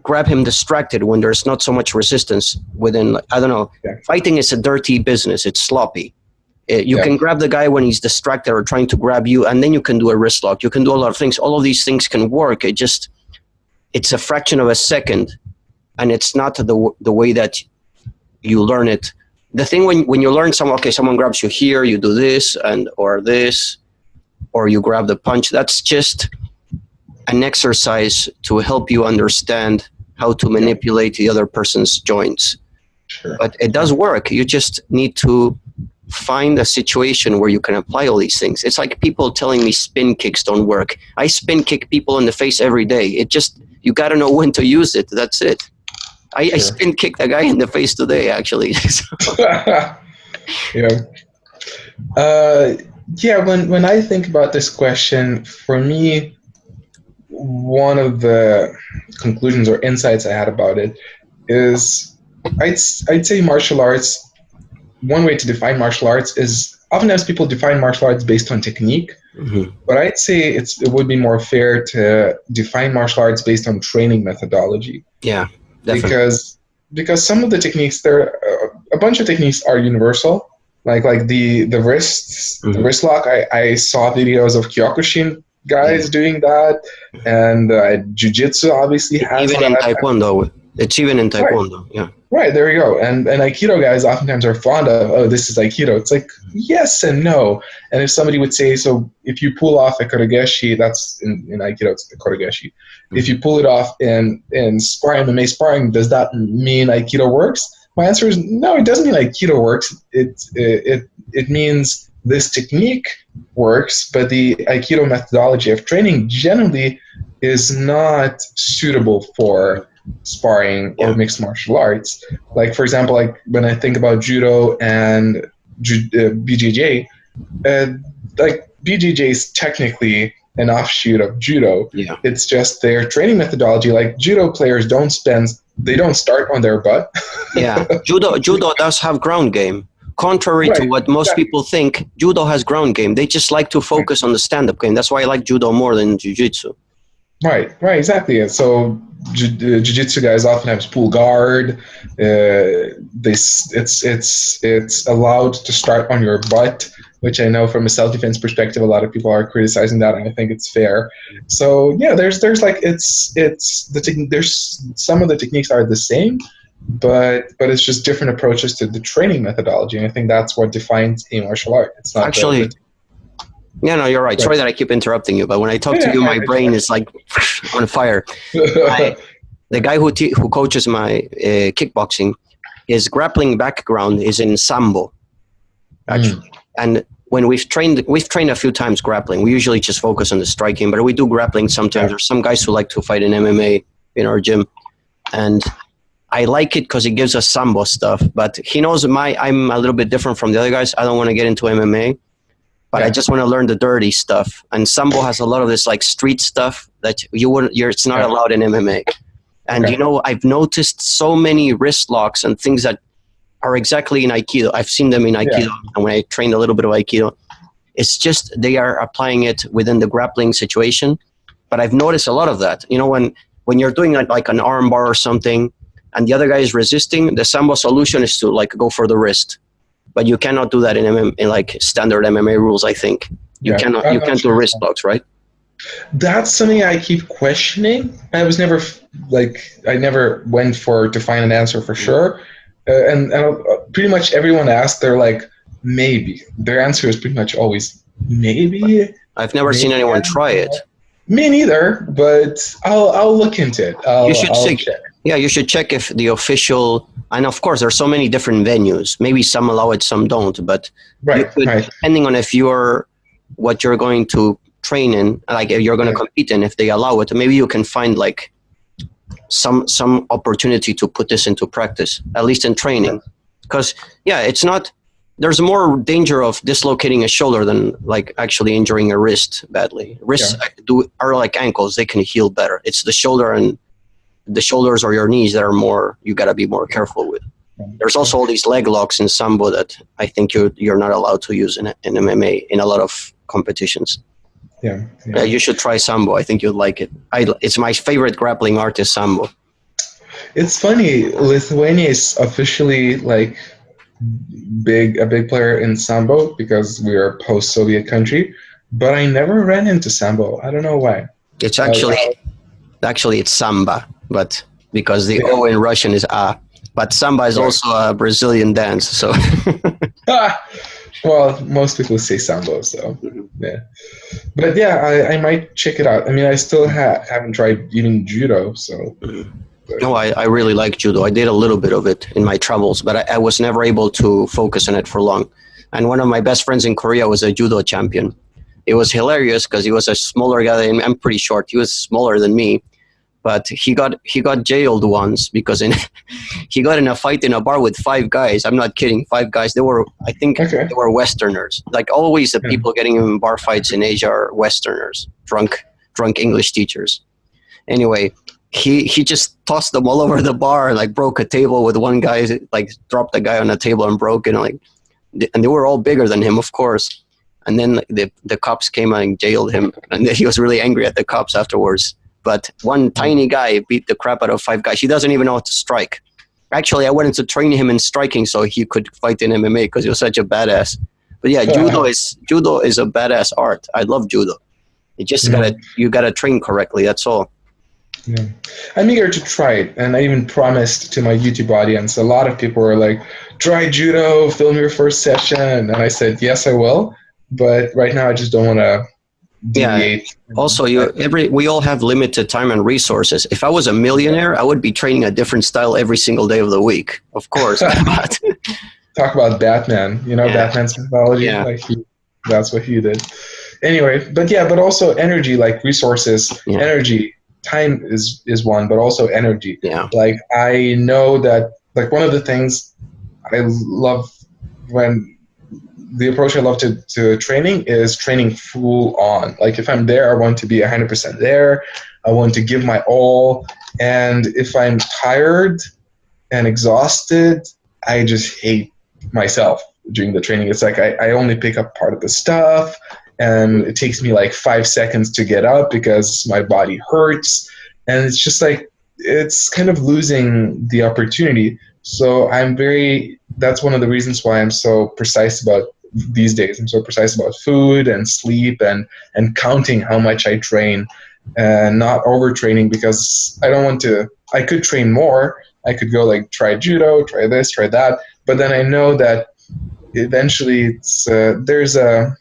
grab him distracted when there's not so much resistance within, I don't know. Yeah. Fighting is a dirty business. It's sloppy. You can grab the guy when he's distracted or trying to grab you, and then you can do a wrist lock. You can do a lot of things. All of these things can work. It's a fraction of a second, and it's not the way that you learn it. The thing when you learn someone grabs you here, you do this or this, or you grab the punch. That's just an exercise to help you understand how to manipulate the other person's joints. Sure. But it does work. You just need to find a situation where you can apply all these things. It's like people telling me spin kicks don't work. I spin kick people in the face every day. You got to know when to use it. That's it. I spin kicked a guy in the face today, actually. When I think about this question, for me, one of the conclusions or insights I had about it is I'd say martial arts, one way to define martial arts is, oftentimes people define martial arts based on technique, but I'd say it would be more fair to define martial arts based on training methodology. Yeah. Definitely. Because some of the techniques, a bunch of techniques are universal, like the wrists, the wrist lock. I saw videos of Kyokushin guys doing that, and Jiu-Jitsu obviously has even in Taekwondo. It's even in Taekwondo, yeah. Right, there you go. And Aikido guys oftentimes are fond of, this is Aikido. It's like, yes and no. And if somebody would say, so if you pull off a kotegaeshi, that's in Aikido, it's the kotegaeshi. If you pull it off in sparring, MMA sparring, does that mean Aikido works? My answer is no, it doesn't mean Aikido works. It means this technique works, but the Aikido methodology of training generally is not suitable for sparring or mixed martial arts. Like, for example, like when I think about judo and BJJ, like BJJ is technically an offshoot of judo. Yeah. It's just their training methodology. Like judo players don't start on their butt. Yeah, judo does have ground game. Contrary to what most people think, judo has ground game. They just like to focus on the stand-up game. That's why I like judo more than jiu-jitsu. Right, exactly. So jiu-jitsu guys oftentimes pull guard. It's allowed to start on your butt, which I know from a self-defense perspective, a lot of people are criticizing that, and I think it's fair. So yeah, there's like there's some of the techniques are the same, but it's just different approaches to the training methodology, and I think that's what defines a martial art. It's not actually. Yeah, no, you're right. Sorry that I keep interrupting you, but when I talk to you, my brain is like on fire. The guy who coaches my kickboxing, his grappling background is in Sambo, actually. And when we've trained a few times grappling. We usually just focus on the striking, but we do grappling sometimes. There's some guys who like to fight in MMA in our gym, and I like it because it gives us Sambo stuff. But he knows I'm a little bit different from the other guys. I don't want to get into MMA. But I just want to learn the dirty stuff. And Sambo has a lot of this like street stuff that it's not allowed in MMA. And I've noticed so many wrist locks and things that are exactly in Aikido. I've seen them in Aikido, and when I trained a little bit of Aikido, it's just they are applying it within the grappling situation. But I've noticed a lot of that. When you're doing like an arm bar or something, and the other guy is resisting, the sambo solution is to like go for the wrist. But you cannot do that in like standard MMA rules, I think. You can't do wrist blocks, right? That's something I keep questioning. I was never I never went to find an answer for sure. And pretty much everyone asked, they're like, maybe. Their answer is pretty much always maybe. I've never seen anyone try it. Me neither, but I'll look into it. I'll check. Yeah, you should check if the official, and of course there's so many different venues. Maybe some allow it, some don't. But depending on what you're going to train in, like if you're going to compete in, if they allow it, maybe you can find like some opportunity to put this into practice, at least in training. Because it's not. There's more danger of dislocating a shoulder than like actually injuring a wrist badly. Wrists are like ankles; they can heal better. It's the shoulder and the shoulders or your knees that are more. You got to be more careful with. There's also all these leg locks in sambo that I think you're not allowed to use in MMA in a lot of competitions. Yeah. You should try sambo. I think you'd like it. It's my favorite grappling art is sambo. It's funny. Lithuania is officially like a big player in sambo because we are a post-Soviet country, but I never ran into sambo. I don't know why. It's actually it's samba, but because the O in Russian is a, but samba is also a Brazilian dance. So well, most people say sambo, so yeah. But yeah, I might check it out. I mean, I still haven't tried even judo, so. No, I really like judo. I did a little bit of it in my travels, but I was never able to focus on it for long. And one of my best friends in Korea was a judo champion. It was hilarious because he was a smaller guy. I'm pretty short. He was smaller than me, but he got jailed once because he got in a fight in a bar with 5 guys. I'm not kidding, 5 guys. They were Westerners. Like always, the people getting in bar fights in Asia are Westerners, drunk English teachers. Anyway. He just tossed them all over the bar and like broke a table with one guy, like dropped the guy on the table and broke it. And they were all bigger than him, of course. And then the cops came and jailed him, and he was really angry at the cops afterwards. But one tiny guy beat the crap out of 5 guys. He doesn't even know how to strike. Actually, I wanted to train him in striking so he could fight in MMA because he was such a badass. But yeah, judo is a badass art. I love judo. You just gotta train correctly. That's all. Yeah. I'm eager to try it, and I even promised to my YouTube audience. A lot of people were like, try judo, film your first session, and I said, yes, I will, but right now I just don't want to deviate. Yeah. Also, we all have limited time and resources. If I was a millionaire, I would be training a different style every single day of the week, of course. Talk about Batman, Batman's mythology. Yeah. That's what he did. Anyway, but also energy, like resources, energy. Time is one, but also energy. Yeah. Like I know that like one of the things I love the approach I love to training is training full on. Like if I'm there, I want to be 100% there. I want to give my all. And if I'm tired and exhausted, I just hate myself during the training. It's like I only pick up part of the stuff. And it takes me like 5 seconds to get up because my body hurts. And it's just like, it's kind of losing the opportunity. So that's one of the reasons why I'm so precise about these days. I'm so precise about food and sleep and counting how much I train and not overtraining because I don't want to, I could train more. I could go like try judo, try this, try that. But then I know that eventually there's a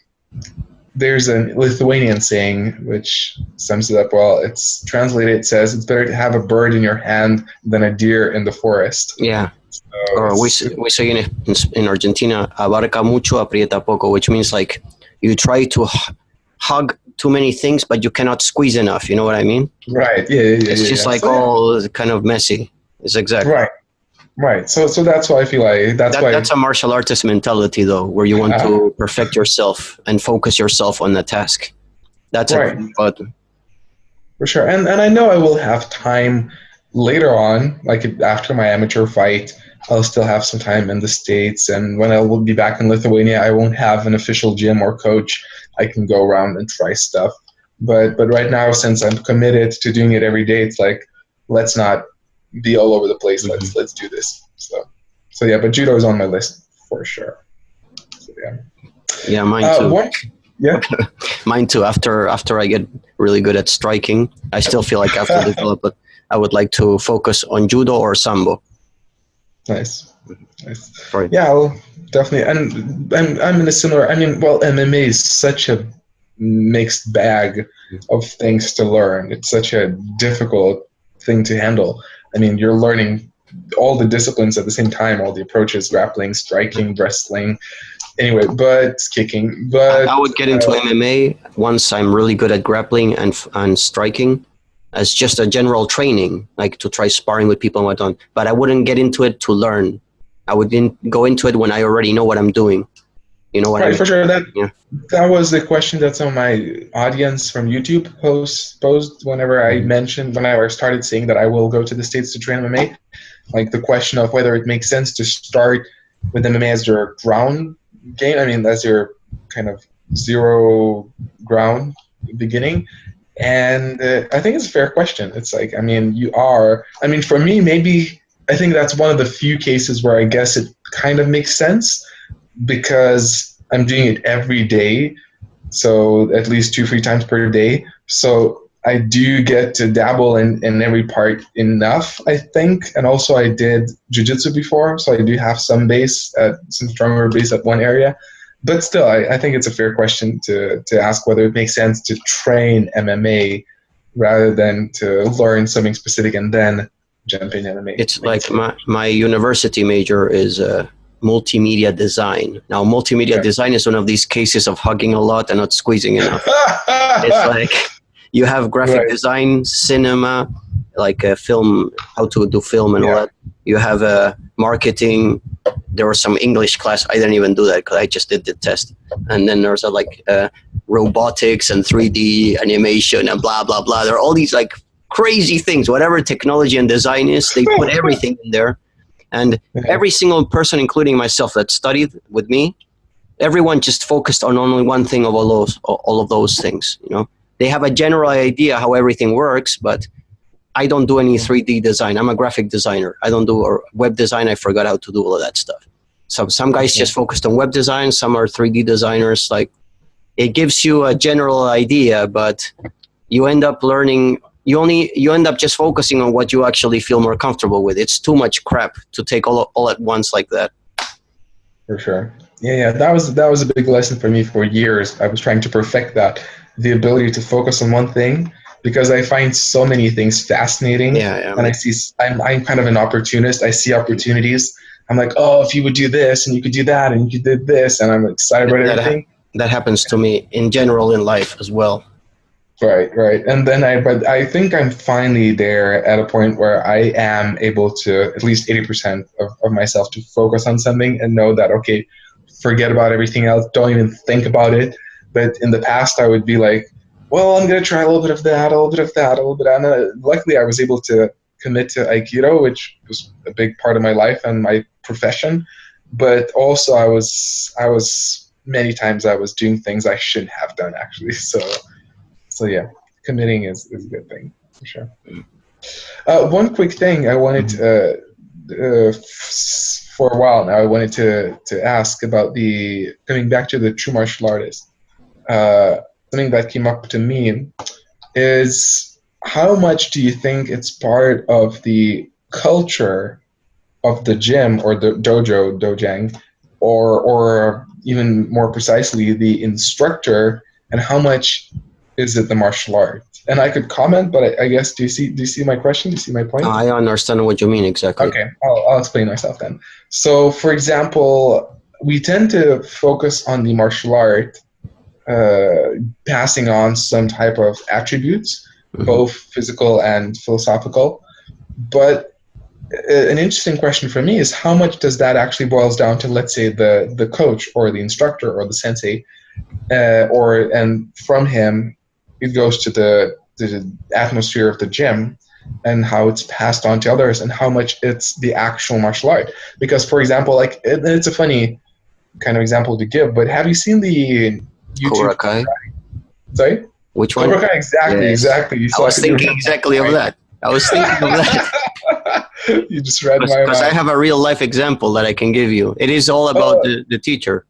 Lithuanian saying which sums it up well. It's translated, it says, it's better to have a bird in your hand than a deer in the forest. Yeah. Or we say in Argentina, abarca mucho, aprieta poco, which means like you try to hug too many things, but you cannot squeeze enough. You know what I mean? Right. Yeah. It's just like all kind of messy. It's exactly. Right. So that's why I feel like that's a martial artist mentality, though, where you want to perfect yourself and focus yourself on the task. That's right. For sure. And I know I will have time later on, like after my amateur fight, I'll still have some time in the States. And when I will be back in Lithuania, I won't have an official gym or coach. I can go around and try stuff. But right now, since I'm committed to doing it every day, it's like, let's not be all over the place. Let's do this. So yeah, but judo is on my list for sure. So, yeah. Yeah, mine too. Yeah. Mine too. After I get really good at striking, I still feel like I have to develop it. I would like to focus on judo or sambo. Nice. Right. Yeah, I'll definitely. And I'm in a similar. I mean, well, MMA is such a mixed bag of things to learn. It's such a difficult thing to handle. I mean, you're learning all the disciplines at the same time, all the approaches: grappling, striking, wrestling. Anyway, but kicking. But I would get into MMA once I'm really good at grappling and striking, as just a general training, like to try sparring with people and whatnot. But I wouldn't get into it to learn. I would go into it when I already know what I'm doing. You know what I mean? For sure. That was the question that some of my audience from YouTube posed whenever I mentioned, whenever I started saying that I will go to the States to train MMA. Like the question of whether it makes sense to start with MMA as your ground game. I mean, as your kind of zero ground beginning. And I think it's a fair question. It's like, I mean, for me, maybe I think that's one of the few cases where I guess it kind of makes sense because I'm doing it every day. So at least 2-3 times per day. So I do get to dabble in every part enough, I think. And also I did jiu-jitsu before, so I do have some stronger base at one area. But still, I think it's a fair question to ask whether it makes sense to train MMA rather than to learn something specific and then jump in MMA. It's like my university major is multimedia design. Now, multimedia design is one of these cases of hugging a lot and not squeezing enough. It's like you have graphic design, cinema, like film, how to do film and all that. You have marketing. There was some English class. I didn't even do that because I just did the test. And then there's robotics and 3D animation and blah, blah, blah. There are all these like crazy things. Whatever technology and design is, they put everything in there. And every single person, including myself, that studied with me, everyone just focused on only one thing of all of those things. You know, they have a general idea how everything works, but I don't do any 3D design. I'm a graphic designer. I don't do web design. I forgot how to do all of that stuff. So some guys just focused on web design. Some are 3D designers. Like, it gives you a general idea, but you end up learning. You end up just focusing on what you actually feel more comfortable with. It's too much crap to take all at once like that. For sure. Yeah. That was a big lesson for me for years. I was trying to perfect that, the ability to focus on one thing, because I find so many things fascinating. And I'm kind of an opportunist. I see opportunities. I'm like, oh, if you would do this and you could do that and you could do this, and I'm excited about everything. That happens to me in general in life as well. Right. And then I think I'm finally there at a point where I am able to, at least 80% of myself, to focus on something and know that, okay, forget about everything else. Don't even think about it. But in the past, I would be like, well, I'm going to try a little bit of that, a little bit of that, a little bit of that. And luckily, I was able to commit to Aikido, which was a big part of my life and my profession. But also, I was many times I was doing things I shouldn't have done, actually. So yeah, committing is a good thing, for sure. One quick thing I wanted for a while now, I wanted to ask about coming back to the true martial artist. Something that came up to me is, how much do you think it's part of the culture of the gym or the dojang, or even more precisely, the instructor, and how much is it the martial art? And I could comment, but I guess, do you see my question? Do you see my point? I understand what you mean exactly. Okay, I'll explain myself then. So, for example, we tend to focus on the martial art passing on some type of attributes, both physical and philosophical. But an interesting question for me is, how much does that actually boils down to, let's say, the coach or the instructor or the sensei, and from him it goes to the atmosphere of the gym, and how it's passed on to others, and how much it's the actual martial art. Because, for example, like it's a funny kind of example to give, but have you seen the YouTube Cobra Kai? Sorry? Which one? Cobra Kai, exactly. I was thinking exactly of that. I was thinking of that. You just read my mind. Because I have a real life example that I can give you. It is all about the teacher.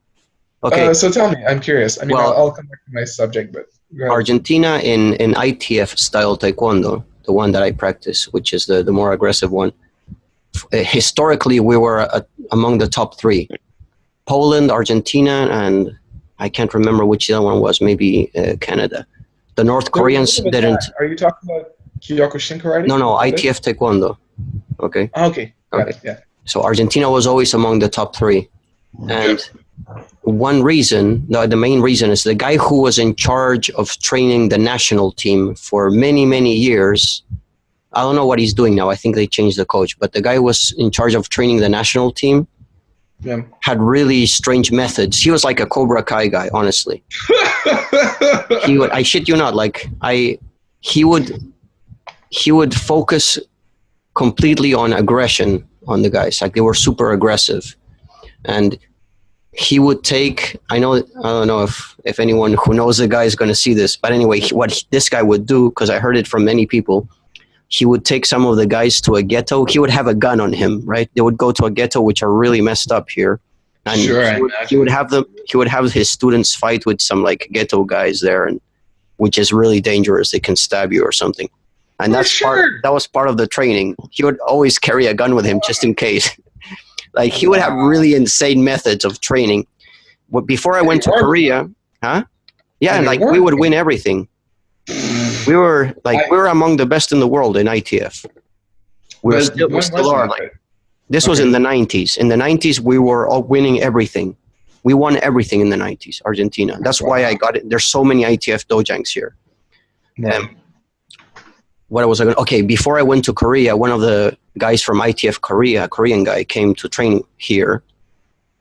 Okay. So tell me, I'm curious. I mean, Well, I'll come back to my subject, but go ahead. Argentina in ITF style taekwondo, the one that I practice, which is the more aggressive one. Historically, we were among the top 3. Poland, Argentina, and I can't remember which the other one was. Maybe Canada. The North Koreans didn't. Are you talking about Kyokushin karate? No, ITF taekwondo. Okay. Okay, got it. Yeah. So Argentina was always among the top 3, and one reason, the main reason, is the guy who was in charge of training the national team for many, many years. I don't know what he's doing now. I think they changed the coach, but the guy who was in charge of training the national team had really strange methods. He was like a Cobra Kai guy, honestly. I shit you not, like he would focus completely on aggression on the guys. Like they were super aggressive, and he would take. I don't know if anyone who knows the guy is going to see this, but anyway, what this guy would do, because I heard it from many people, he would take some of the guys to a ghetto. He would have a gun on him, right? They would go to a ghetto, which are really messed up here, and he would have them. He would have his students fight with some like ghetto guys there, and which is really dangerous. They can stab you or something. And that was part of the training. He would always carry a gun with him just in case. Like he would have really insane methods of training. Before I went to Korea, yeah, and like we would win everything. We were among the best in the world in ITF. We still are. Like, this was in the 90s. In the 90s, we were all winning everything. We won everything in the 90s, Argentina. That's why I got it. There's so many ITF dojangs here. What was I going? Okay, before I went to Korea, one of the guys from ITF Korea, a Korean guy, came to train here.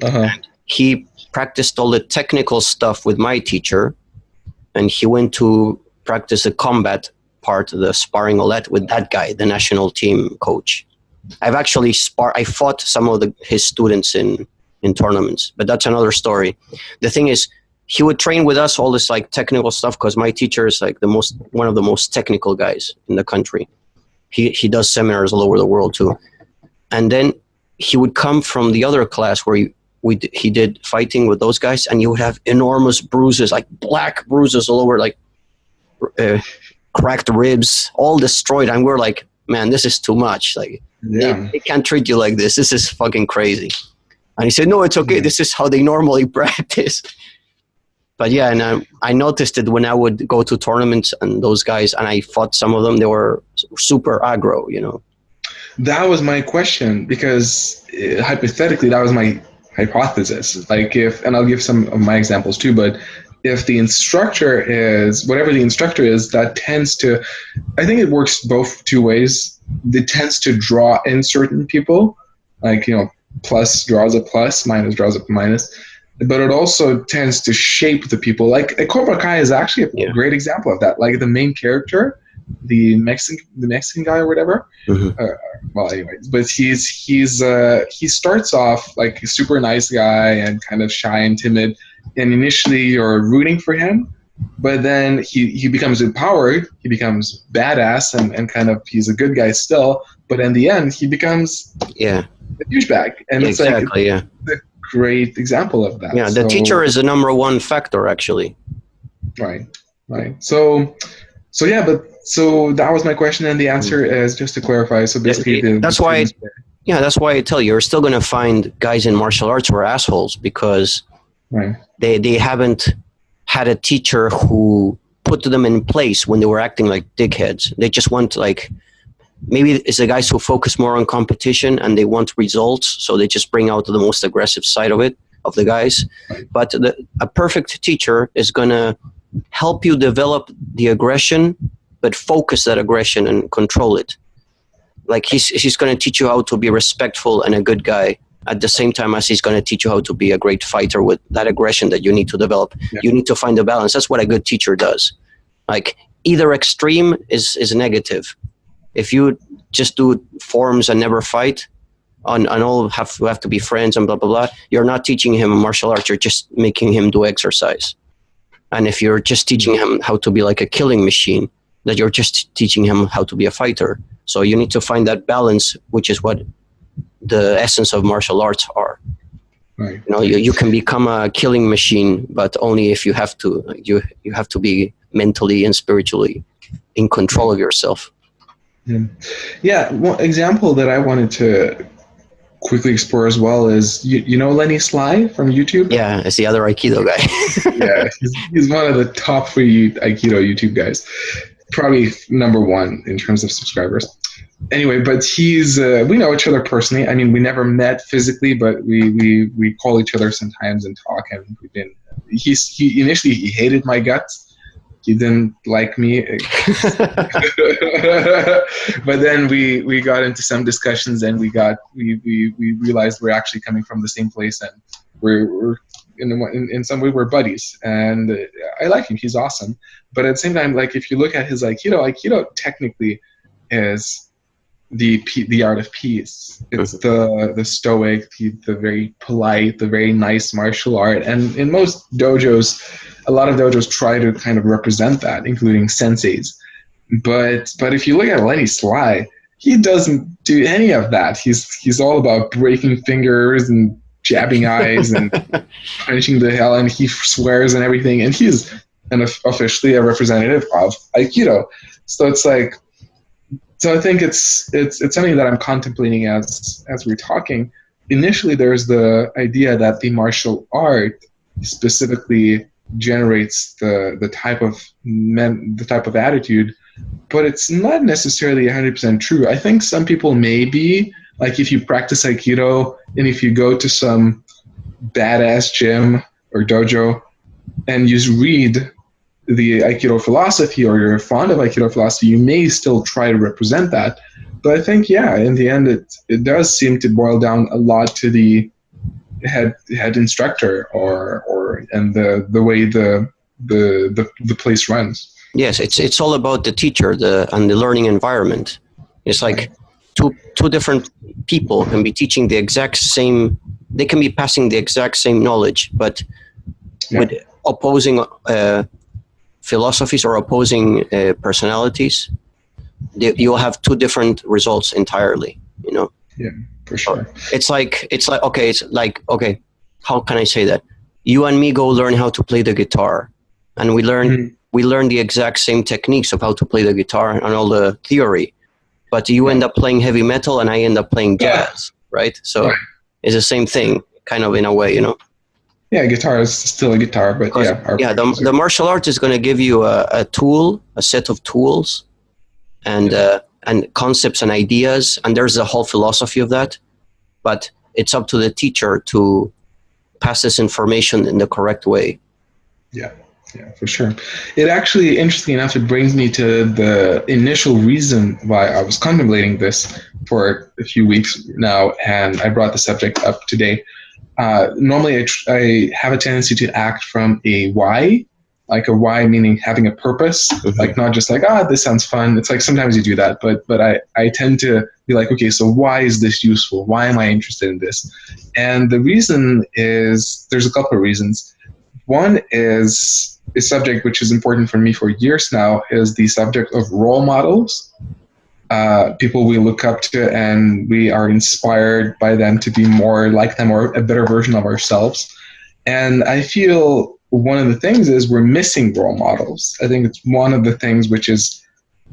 And he practiced all the technical stuff with my teacher, and he went to practice the combat part, the sparring, all that, with that guy, the national team coach. I've actually I fought some of his students in tournaments, but that's another story. The thing is, he would train with us all this like technical stuff because my teacher is like one of the most technical guys in the country. He does seminars all over the world too. And then he would come from the other class where he did fighting with those guys, and you would have enormous bruises, like black bruises all over, like cracked ribs, all destroyed. And we're like, man, this is too much. Like they can't treat you like this. This is fucking crazy. And he said, no, it's okay. This is how they normally practice. But yeah, and I noticed it when I would go to tournaments and those guys, and I fought some of them, they were super aggro, you know. That was my question, because hypothetically, that was my hypothesis. Like and I'll give some of my examples too, but if the instructor is, whatever the instructor is, that tends to, I think it works both two ways. It tends to draw in certain people, like, you know, plus draws a plus, minus draws a minus. But it also tends to shape the people. Like Cobra Kai is actually a great example of that. Like the main character, the Mexican guy or whatever. Well, anyway, but he starts off like a super nice guy and kind of shy and timid. And initially you're rooting for him, but then he becomes empowered. He becomes badass and kind of he's a good guy still. But in the end, he becomes a douchebag. And it's like great example of that. Yeah, the teacher is the number one factor, actually. Right. So that was my question, and the answer is, just to clarify, so basically that's why I tell you, you're still going to find guys in martial arts who are assholes because they haven't had a teacher who put them in place when they were acting like dickheads. They just want maybe it's the guys who focus more on competition and they want results, so they just bring out the most aggressive side of the guys. But a perfect teacher is going to help you develop the aggression, but focus that aggression and control it. Like he's going to teach you how to be respectful and a good guy at the same time as he's going to teach you how to be a great fighter with that aggression that you need to develop. You need to find the balance. That's what a good teacher does. Like either extreme is negative. If you just do forms and never fight, and all have to be friends and blah, blah, blah, you're not teaching him martial arts. You're just making him do exercise. And if you're just teaching him how to be like a killing machine, that you're just teaching him how to be a fighter. So you need to find that balance, which is what the essence of martial arts are. Right. You know, you can become a killing machine, but only if you have to. You have to be mentally and spiritually in control of yourself. Yeah. One example that I wanted to quickly explore as well is you know Lenny Sly from YouTube. Yeah, it's the other Aikido guy. Yeah, he's one of the top 3 Aikido YouTube guys, probably number 1 in terms of subscribers. Anyway, but he's we know each other personally. I mean, we never met physically, but we call each other sometimes and talk. And we've been. He initially he hated my guts. He didn't like me. But then we got into some discussions, and we realized we're actually coming from the same place, and we're in some way we're buddies. And I like him. He's awesome. But at the same time, like if you look at his Aikido technically is the art of peace. It's the stoic, the very polite, the very nice martial art. And in most dojos, a lot of dojos try to kind of represent that, including senseis. But if you look at Lenny Sly, he doesn't do any of that. He's all about breaking fingers and jabbing eyes and punching the hell, and he swears and everything. And he's officially a representative of Aikido. So it's like. So I think it's something that I'm contemplating as we're talking. Initially, there's the idea that the martial art specifically generates the type of attitude, but it's not necessarily 100% true. I think some people may be, like if you practice Aikido and if you go to some badass gym or dojo and you read the Aikido philosophy, or you're fond of Aikido philosophy, you may still try to represent that. But I think, yeah, in the end, it does seem to boil down a lot to the head instructor and the way the place runs. Yes, it's all about the teacher and the learning environment. It's like two different people can be teaching the exact same. They can be passing the exact same knowledge, but with opposing philosophies or opposing personalities, you'll have 2 different results entirely. You know. Yeah, for sure. It's like okay. How can I say that? You and me go learn how to play the guitar, and we learn the exact same techniques of how to play the guitar and all the theory. But you end up playing heavy metal, and I end up playing jazz, right? So it's the same thing, kind of in a way, you know. Yeah, guitar is still a guitar, but the martial art is going to give you a set of tools, and concepts and ideas, and there's a whole philosophy of that. But it's up to the teacher to pass this information in the correct way. Yeah, for sure. It actually, interestingly enough, it brings me to the initial reason why I was contemplating this for a few weeks now, and I brought the subject up today. Normally, I have a tendency to act from a why, like a why meaning having a purpose, like not just like, this sounds fun. It's like sometimes you do that, but I tend to be like, okay, so why is this useful? Why am I interested in this? And the reason is, there's a couple of reasons. One is a subject which is important for me for years now, is the subject of role models. People we look up to and we are inspired by them to be more like them or a better version of ourselves. And I feel one of the things is we're missing role models. I think it's one of the things which is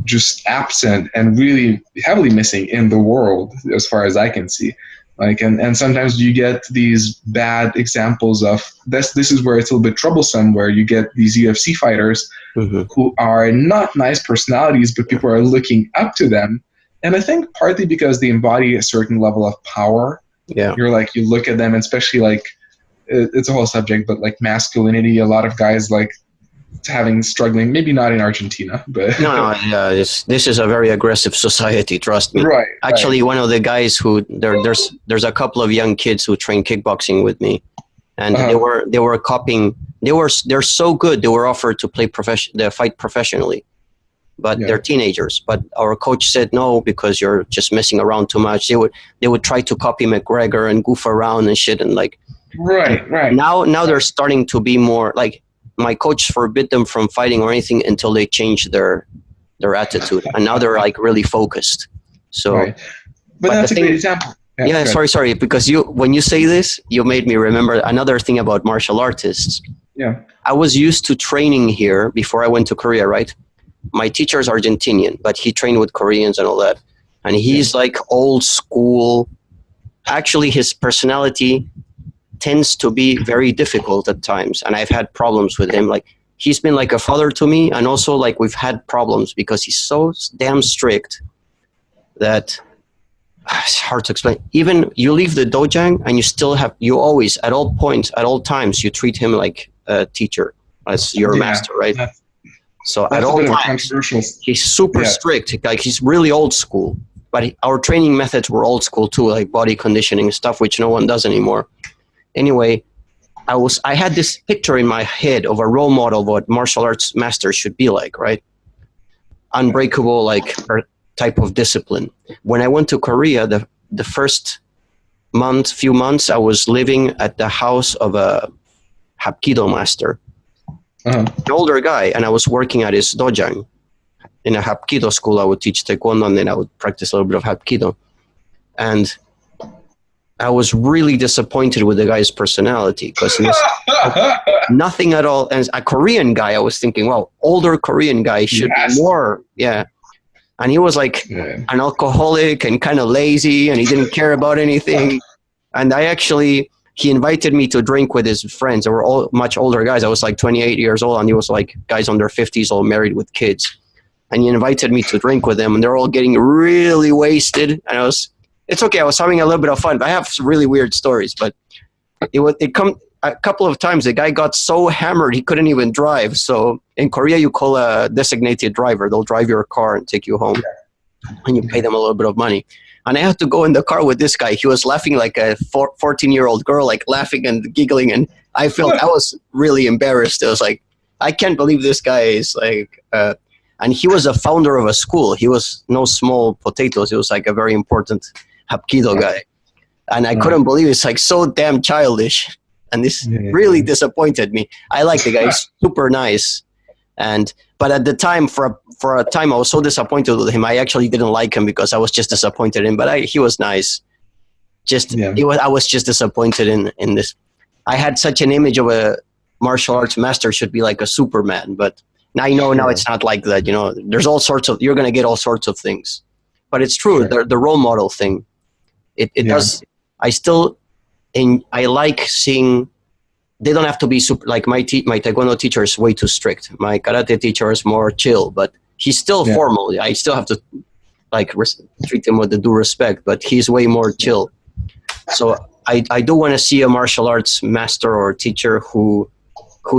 just absent and really heavily missing in the world as far as I can see. Like, and sometimes you get these bad examples of this. This is where it's a little bit troublesome, where you get these UFC fighters who are not nice personalities, but people are looking up to them. And I think partly because they embody a certain level of power. Yeah. You're like, you look at them, and especially like, it's a whole subject, but like masculinity, a lot of guys like struggling, maybe not in Argentina, but this is a very aggressive society, trust me. Right. Actually, one of the guys who there's a couple of young kids who train kickboxing with me, and they were copying. They're so good. They were offered to fight professionally, but they're teenagers. But our coach said no, because you're just messing around too much. They would try to copy McGregor and goof around and shit, and like right. Now they're starting to be more like. My coach forbid them from fighting or anything until they change their their attitude, and now they're like really focused. So, right. But that's a great example. Yeah, sorry, because when you say this, you made me remember another thing about martial artists. Yeah. I was used to training here before I went to Korea, right? My teacher is Argentinian, but he trained with Koreans and all that. And he's like old school. Actually, his personality tends to be very difficult at times. And I've had problems with him. Like, he's been like a father to me. And also, like, we've had problems because he's so damn strict that it's hard to explain. Even you leave the dojang and you always, at all points, at all times, you treat him like a teacher, as your master, right? So at all times, he's super strict. Like, he's really old school. But our training methods were old school too, like body conditioning stuff, which no one does anymore. Anyway, I had this picture in my head of a role model of what martial arts masters should be like, right? Unbreakable, like, type of discipline. When I went to Korea, the first few months, I was living at the house of a Hapkido master, an older guy, and I was working at his dojang. In a Hapkido school, I would teach Taekwondo, and then I would practice a little bit of Hapkido. And I was really disappointed with the guy's personality because he was nothing at all. As a Korean guy, I was thinking, well, older Korean guy should be more, And he was like an alcoholic and kind of lazy, and he didn't care about anything. And he invited me to drink with his friends. They were all much older guys. I was like 28 years old, and he was like guys on their 50s, all married with kids. And he invited me to drink with them, and they're all getting really wasted. And it's okay. I was having a little bit of fun. I have some really weird stories, but it come a couple of times. The guy got so hammered he couldn't even drive. So in Korea, you call a designated driver. They'll drive your car and take you home, and you pay them a little bit of money. And I had to go in the car with this guy. He was laughing like a 14-year-old girl, like laughing and giggling, and I was really embarrassed. I was like, I can't believe this guy is like. And he was a founder of a school. He was no small potatoes. He was like a very important Hapkido guy. And I couldn't believe it's like so damn childish. And this really disappointed me. I like the guy. He's super nice. But at the time, for a time, I was so disappointed with him. I actually didn't like him because I was just disappointed in him. But he was nice. I was just disappointed in this. I had such an image of a martial arts master should be like a Superman, but now it's not like that. There's all sorts of, you're going to get all sorts of things. But it's true, the role model thing. It does. I like seeing, they don't have to be super, like my Taekwondo teacher is way too strict. My Karate teacher is more chill, but he's still formal. I still have to treat him with the due respect, but he's way more chill. So I do want to see a martial arts master or teacher who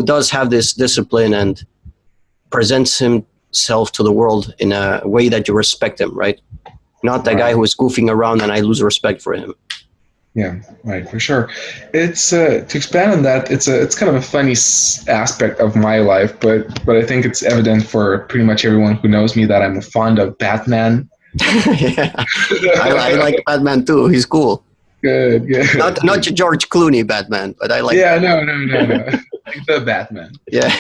does have this discipline and presents himself to the world in a way that you respect him, right? Not the guy who is goofing around and I lose respect for him. Yeah, right, for sure. It's to expand on that. It's kind of a funny aspect of my life, but I think it's evident for pretty much everyone who knows me that I'm fond of Batman. I like Batman too. He's cool. Good. Not George Clooney Batman, but I like. Yeah, no. Like the Batman. Yeah.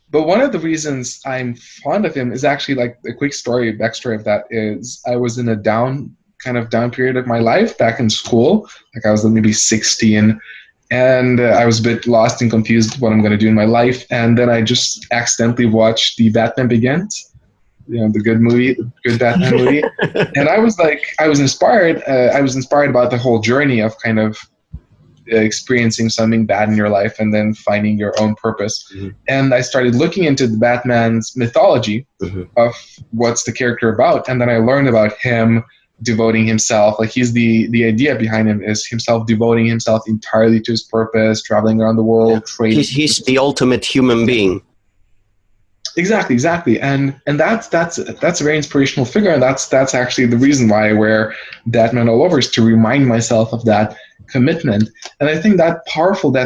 But one of the reasons I'm fond of him is actually like a quick backstory of that is I was in a down period of my life back in school. Like I was maybe 16 and I was a bit lost and confused what I'm going to do in my life. And then I just accidentally watched The Batman Begins, the good Batman movie. And I was inspired. I was inspired about the whole journey of kind of experiencing something bad in your life and then finding your own purpose. Mm-hmm. And I started looking into the Batman's mythology of what's the character about. And then I learned about him devoting himself, like he's the idea behind him is himself devoting himself entirely to his purpose, traveling around the world, trading. He's the ultimate human being. Exactly. And that's a very inspirational figure, and that's actually the reason why I wear Batman all over, is to remind myself of that commitment. And I think that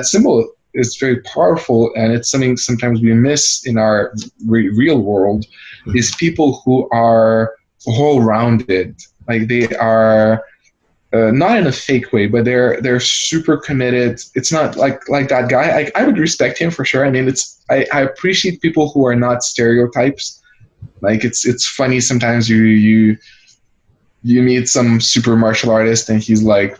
symbol is very powerful, and it's something sometimes we miss in our real world, is people who are whole-rounded. Like they are not in a fake way, but they're super committed. It's not like that guy. I would respect him for sure. I mean, I appreciate people who are not stereotypes, Like it's funny sometimes you meet some super martial artist and he's like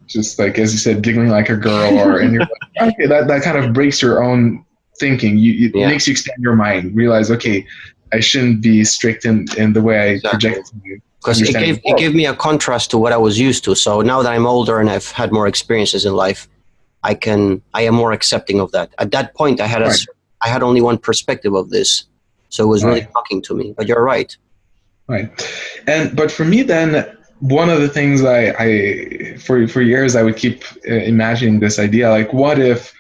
just like, as you said, giggling like a girl, and you're like, okay, that kind of breaks your own thinking. It makes you expand your mind, realize, okay, I shouldn't be strict in the way I project you. Because it gave me a contrast to what I was used to. So now that I'm older and I've had more experiences in life, I am more accepting of that. At that point, I had only one perspective of this, so it was really shocking to me. But you're right. Right, but for me then, one of the things I for years I would keep imagining this idea, like what if,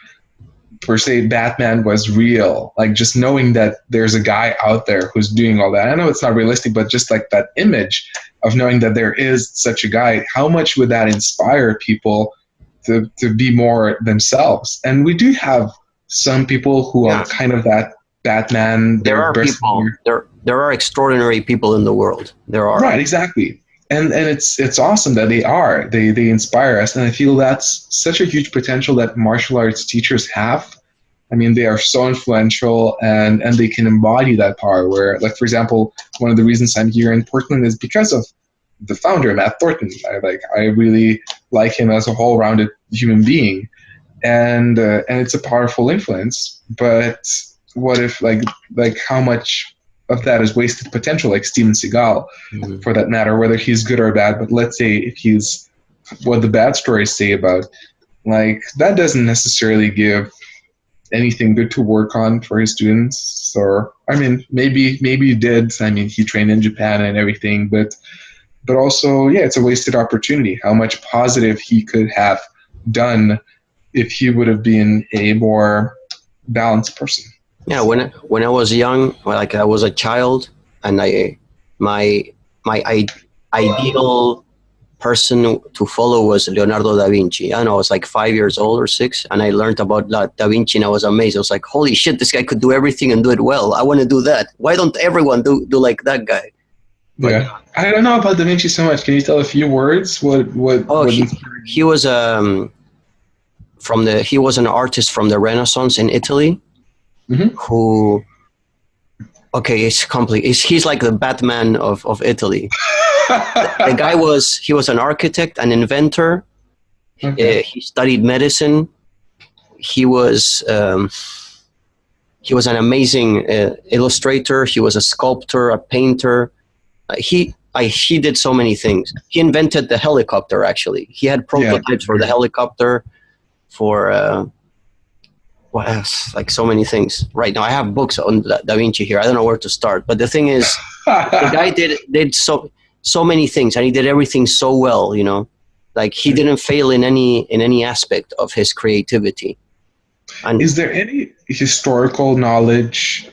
per se, Batman was real, like just knowing that there's a guy out there who's doing all that. I know it's not realistic, but just like that image of knowing that there is such a guy, how much would that inspire people to be more themselves? And we do have some people who are kind of that Batman. There are people. There are extraordinary people in the world. There are. Right, exactly. And it's awesome that they inspire us, and I feel that's such a huge potential that martial arts teachers have. I mean, they are so influential, and they can embody that power. Where, like, for example, one of the reasons I'm here in Portland is because of the founder, Matt Thornton. I really like him as a whole-rounded human being, and it's a powerful influence. But what if, like how much of that is wasted potential, like Steven Seagal, for that matter, whether he's good or bad. But let's say if he's what the bad stories say about, like, that doesn't necessarily give anything good to work on for his students. Or, I mean, maybe he did. I mean, he trained in Japan and everything, but also, it's a wasted opportunity. How much positive he could have done if he would have been a more balanced person. Yeah, when I was young, like I was a child, and my ideal person to follow was Leonardo da Vinci. I don't know, I was like 5 years old or 6, and I learned about Da Vinci, and I was amazed. I was like, holy shit, this guy could do everything and do it well. I want to do that. Why don't everyone do like that guy? Yeah, I don't know about Da Vinci so much. Can you tell a few words? He was he was an artist from the Renaissance in Italy. Who, it's complete. He's like the Batman of Italy. The guy was an architect, an inventor. He studied medicine. He was an amazing illustrator. He was a sculptor, a painter. He did so many things. He invented the helicopter. Actually, he had prototypes for the helicopter, for. What else? Like so many things. Right now, I have books on Da Vinci here. I don't know where to start. But the thing is, the guy did so many things, and he did everything so well. You know, like he didn't fail in any aspect of his creativity. And is there any historical knowledge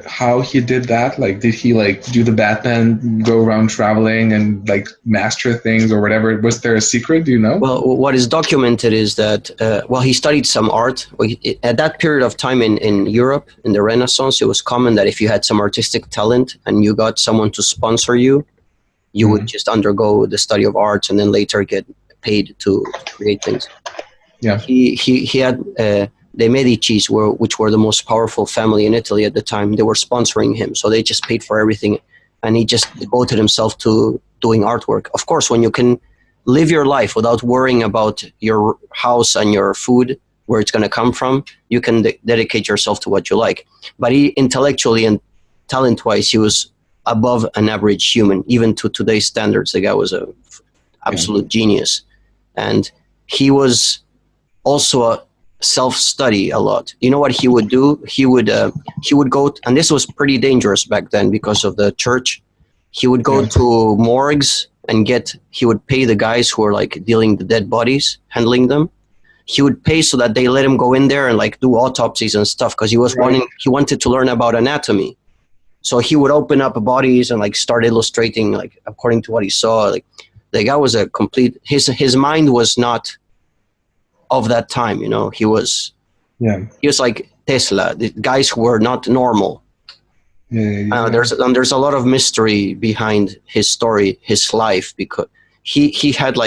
how he did that? Like, did he do the Batman, go around traveling and master things or whatever? Was there a secret? Do you know? Well, what is documented is that he studied some art. At that period of time in Europe, in the Renaissance, it was common that if you had some artistic talent and you got someone to sponsor you, you would just undergo the study of arts and then later get paid to create things. Yeah, he had. The Medicis, which were the most powerful family in Italy at the time, they were sponsoring him. So they just paid for everything. And he just devoted himself to doing artwork. Of course, when you can live your life without worrying about your house and your food, where it's going to come from, you can dedicate yourself to what you like. But he intellectually and talent-wise, he was above an average human, even to today's standards. The guy was an absolute genius. And he was also a self-study a lot. You know what he would do? He would go, and this was pretty dangerous back then because of the church. He would go to morgues and he would pay the guys who were dealing the dead bodies, handling them. He would pay so that they let him go in there and do autopsies and stuff, because he wanted to learn about anatomy. So he would open up bodies and start illustrating according to what he saw. The guy was a complete. His mind was not of that time, you know. He was like Tesla, the guys who were not normal. There's a lot of mystery behind his story, his life, because he had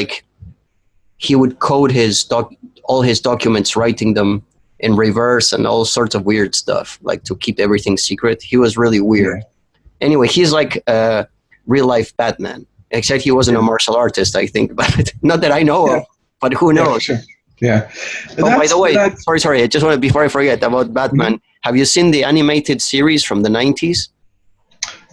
he would code all his documents, writing them in reverse and all sorts of weird stuff, to keep everything secret. He was really weird. Anyway, he's like a real life Batman, except he wasn't a martial artist, I think. But not that I know of. But who knows? Sure. Yeah. Oh, by the way, sorry. I just want to, before I forget about Batman. Have you seen the animated series from the 90s?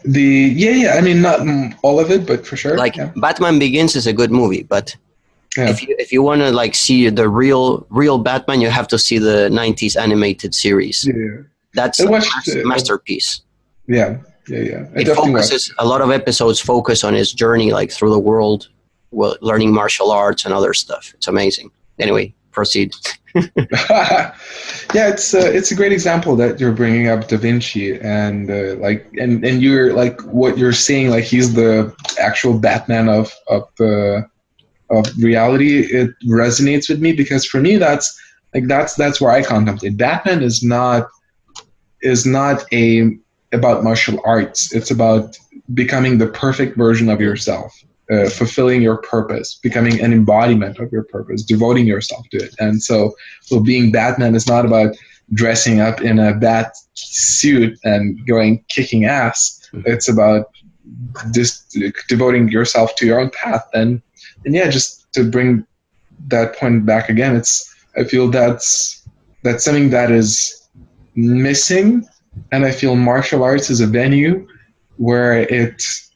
Yeah. I mean, not all of it, but for sure. Like Batman Begins is a good movie, but if you want to like see the real Batman, you have to see the 90s animated series. Yeah. That's a masterpiece. Yeah. It focuses, a lot of episodes focus on his journey, like through the world, learning martial arts and other stuff. It's amazing. Anyway, proceed. Yeah, it's a great example that you're bringing up Da Vinci, and and you're like what you're saying, like he's the actual Batman of reality. It resonates with me because for me that's where I contemplate. Batman is not about martial arts. It's about becoming the perfect version of yourself. Fulfilling your purpose, becoming an embodiment of your purpose, devoting yourself to it. And so being Batman is not about dressing up in a bat suit and going kicking ass. It's about just devoting yourself to your own path. And yeah, just to bring that point back again, I feel that's something that is missing. And I feel martial arts is a venue where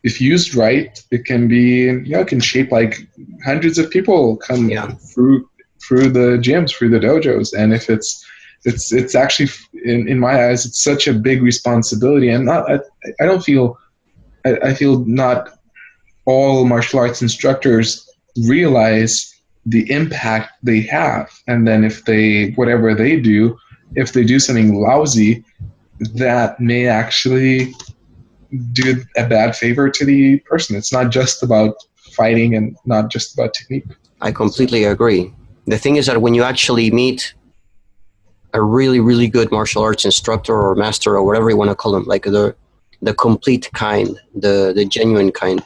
if used right, it can be, it can shape like hundreds of people come through the gyms, through the dojos. And if it's actually, in my eyes, it's such a big responsibility. And I feel not all martial arts instructors realize the impact they have. And then if whatever they do, if they do something lousy, that may actually do a bad favor to the person. It's not just about fighting and not just about technique. I completely agree. The thing is that when you actually meet a really, really good martial arts instructor or master or whatever you want to call them, like the complete kind, the genuine kind,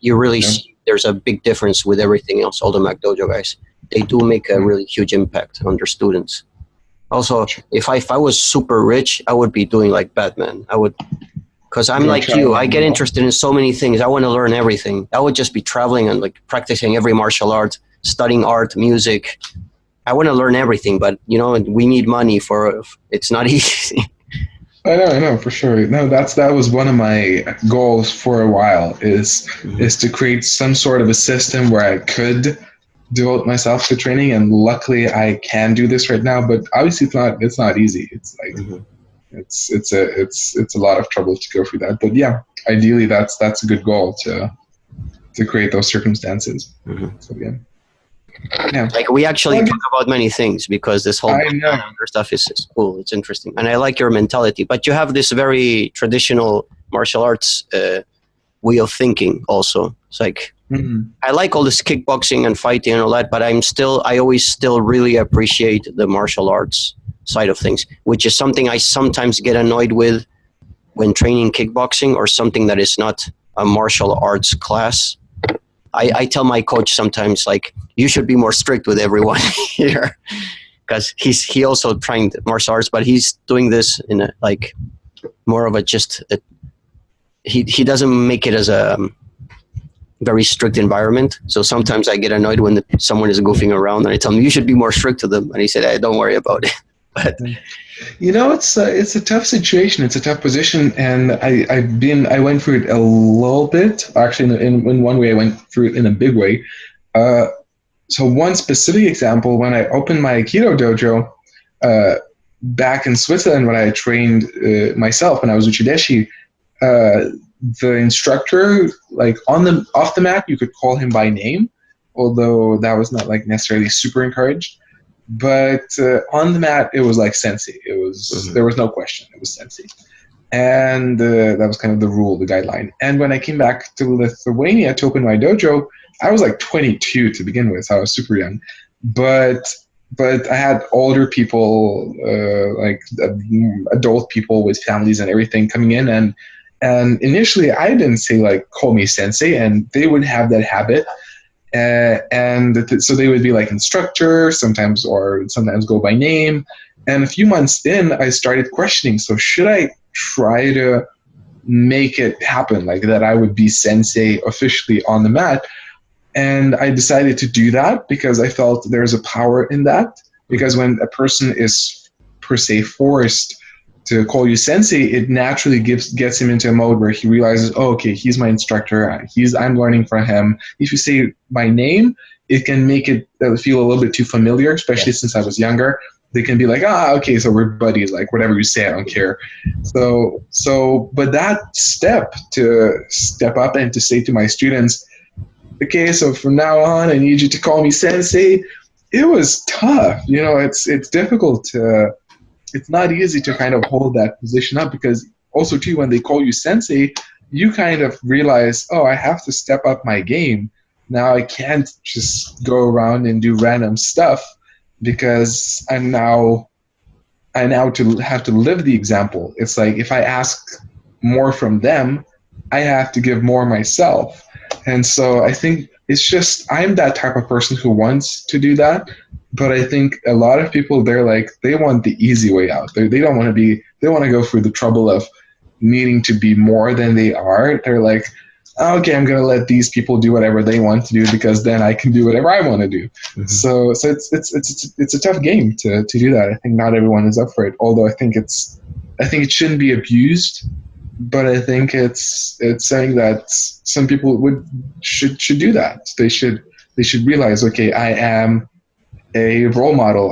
you really see there's a big difference with everything else. All the McDojo guys, they do make a really huge impact on their students. Also, if I was super rich, I would be doing like Batman. I would. Because I'm like you, I get interested in so many things. I want to learn everything. I would just be traveling and like practicing every martial art, studying art, music. I want to learn everything, but we need money it's not easy. I know for sure. No, that was one of my goals for a while is to create some sort of a system where I could devote myself to training, and luckily I can do this right now. But obviously it's not easy. It's like. It's a lot of trouble to go through that, but yeah, ideally that's a good goal to create those circumstances. So yeah. Like we actually talk about many things because this whole other stuff is cool. It's interesting, and I like your mentality. But you have this very traditional martial arts way of thinking. Also, it's like I like all this kickboxing and fighting and all that, but I always still really appreciate the martial arts side of things, which is something I sometimes get annoyed with when training kickboxing or something that is not a martial arts class. I tell my coach sometimes, like, you should be more strict with everyone here, because he also trained martial arts, but he's doing this in a, like, more of he doesn't make it as a very strict environment. So sometimes I get annoyed when someone is goofing around and I tell him, you should be more strict to them, and he said, hey, don't worry about it. But it's a tough situation. It's a tough position, and I went through it a little bit. Actually, in one way, I went through it in a big way. So one specific example, when I opened my Aikido dojo back in Switzerland, when I trained myself, when I was Uchideshi, the instructor, like off the mat, you could call him by name, although that was not like necessarily super encouraged. But on the mat, it was like sensei. It was there was no question. It was sensei, and that was kind of the rule, the guideline. And when I came back to Lithuania to open my dojo, I was like 22 to begin with. So I was super young, but I had older people, like adult people with families and everything coming in, and initially I didn't say like call me sensei, and they would have that habit. So they would be like instructor sometimes go by name. And a few months in, I started questioning. So should I try to make it happen, like that I would be sensei officially on the mat. And I decided to do that because I felt there's a power in that. Because when a person is per se forced to call you sensei, it naturally gets him into a mode where he realizes, oh, okay, he's my instructor. I'm learning from him. If you say my name, it can make it feel a little bit too familiar, especially since I was younger. They can be like, okay, so we're buddies, like whatever you say, I don't care. But that step to step up and to say to my students, okay, so from now on, I need you to call me sensei. It was tough. It's difficult it's not easy to kind of hold that position up, because also too, when they call you sensei, you kind of realize, oh, I have to step up my game. Now I can't just go around and do random stuff, because I now have to live the example. It's like if I ask more from them, I have to give more myself. And so I think it's just, I'm that type of person who wants to do that. But I think a lot of people, they want the easy way out. They don't want to they want to go through the trouble of needing to be more than they are. They're like, okay, I'm going to let these people do whatever they want to do, because then I can do whatever I want to do. Mm-hmm. So it's a tough game to do that. I think not everyone is up for it. Although I think it shouldn't be abused, but I think it's saying that some people should do that. They should realize, okay, I am a role model.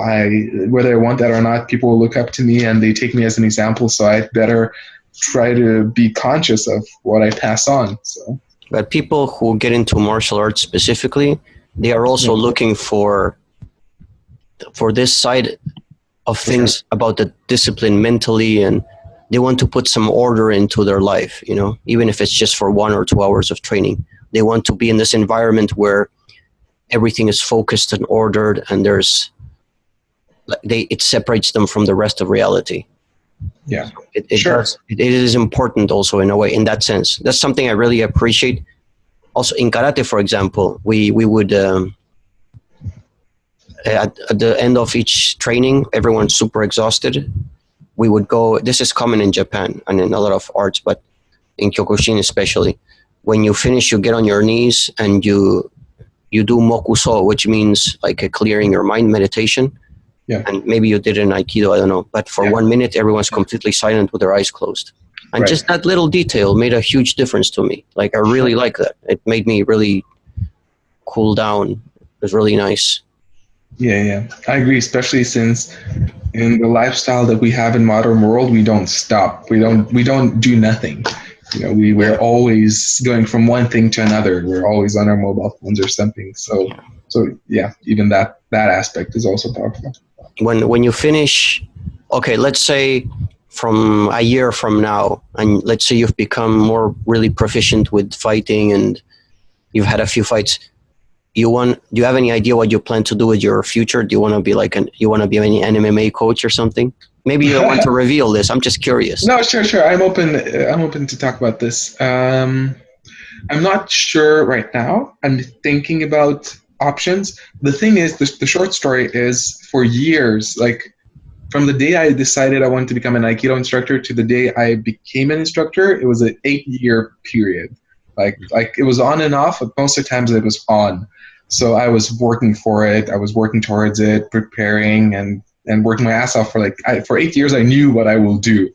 Whether I want that or not, people will look up to me and they take me as an example. So I better try to be conscious of what I pass on. So, but people who get into martial arts specifically, they are also looking for this side of things about the discipline mentally, and they want to put some order into their life. Even if it's just for 1 or 2 hours of training, they want to be in this environment where everything is focused and ordered, and it separates them from the rest of reality. Yeah, so it is important also in a way, in that sense. That's something I really appreciate. Also in karate, for example, we would at the end of each training, everyone's super exhausted. We would go. This is common in Japan and in a lot of arts, but in Kyokushin especially, when you finish, you get on your knees and you do mokuso, which means like a clearing your mind meditation. Yeah. And maybe you did it in Aikido, I don't know. But for 1 minute, everyone's completely silent with their eyes closed. And just that little detail made a huge difference to me. Like, I really like that. It made me really cool down. It was really nice. Yeah. I agree, especially since in the lifestyle that we have in modern world, we don't stop. We don't do nothing. We're always going from one thing to another. We're always on our mobile phones or something. So yeah, even that aspect is also powerful. When you finish, okay, let's say from a year from now, and let's say you've become more really proficient with fighting and you've had a few fights. Do you have any idea what you plan to do with your future? Do you want to be an MMA coach or something? Maybe you don't want to reveal this. I'm just curious. No, sure. I'm open to talk about this. I'm not sure right now. I'm thinking about options. The thing is, the short story is, for years, like from the day I decided I wanted to become an Aikido instructor to the day I became an instructor, it was an 8-year period. Like it was on and off, but most of the times it was on. So I was working for it. I was working towards it, preparing and working my ass off for 8 years. I knew what I will do.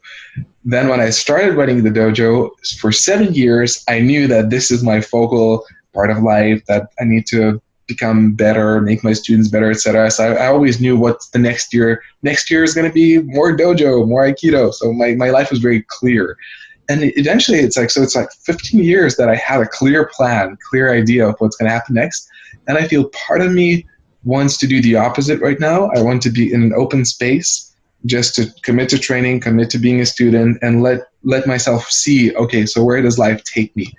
Then when I started running the dojo for 7 years, I knew that this is my focal part of life, that I need to become better, make my students better, etc. So I always knew what the next year is going to be: more dojo, more Aikido. So my life was very clear. And eventually it's like 15 years that I had a clear plan, clear idea of what's going to happen next. And I feel part of me wants to do the opposite right now. I want to be in an open space, just to commit to training, commit to being a student, and let myself see, okay, so where does life take me?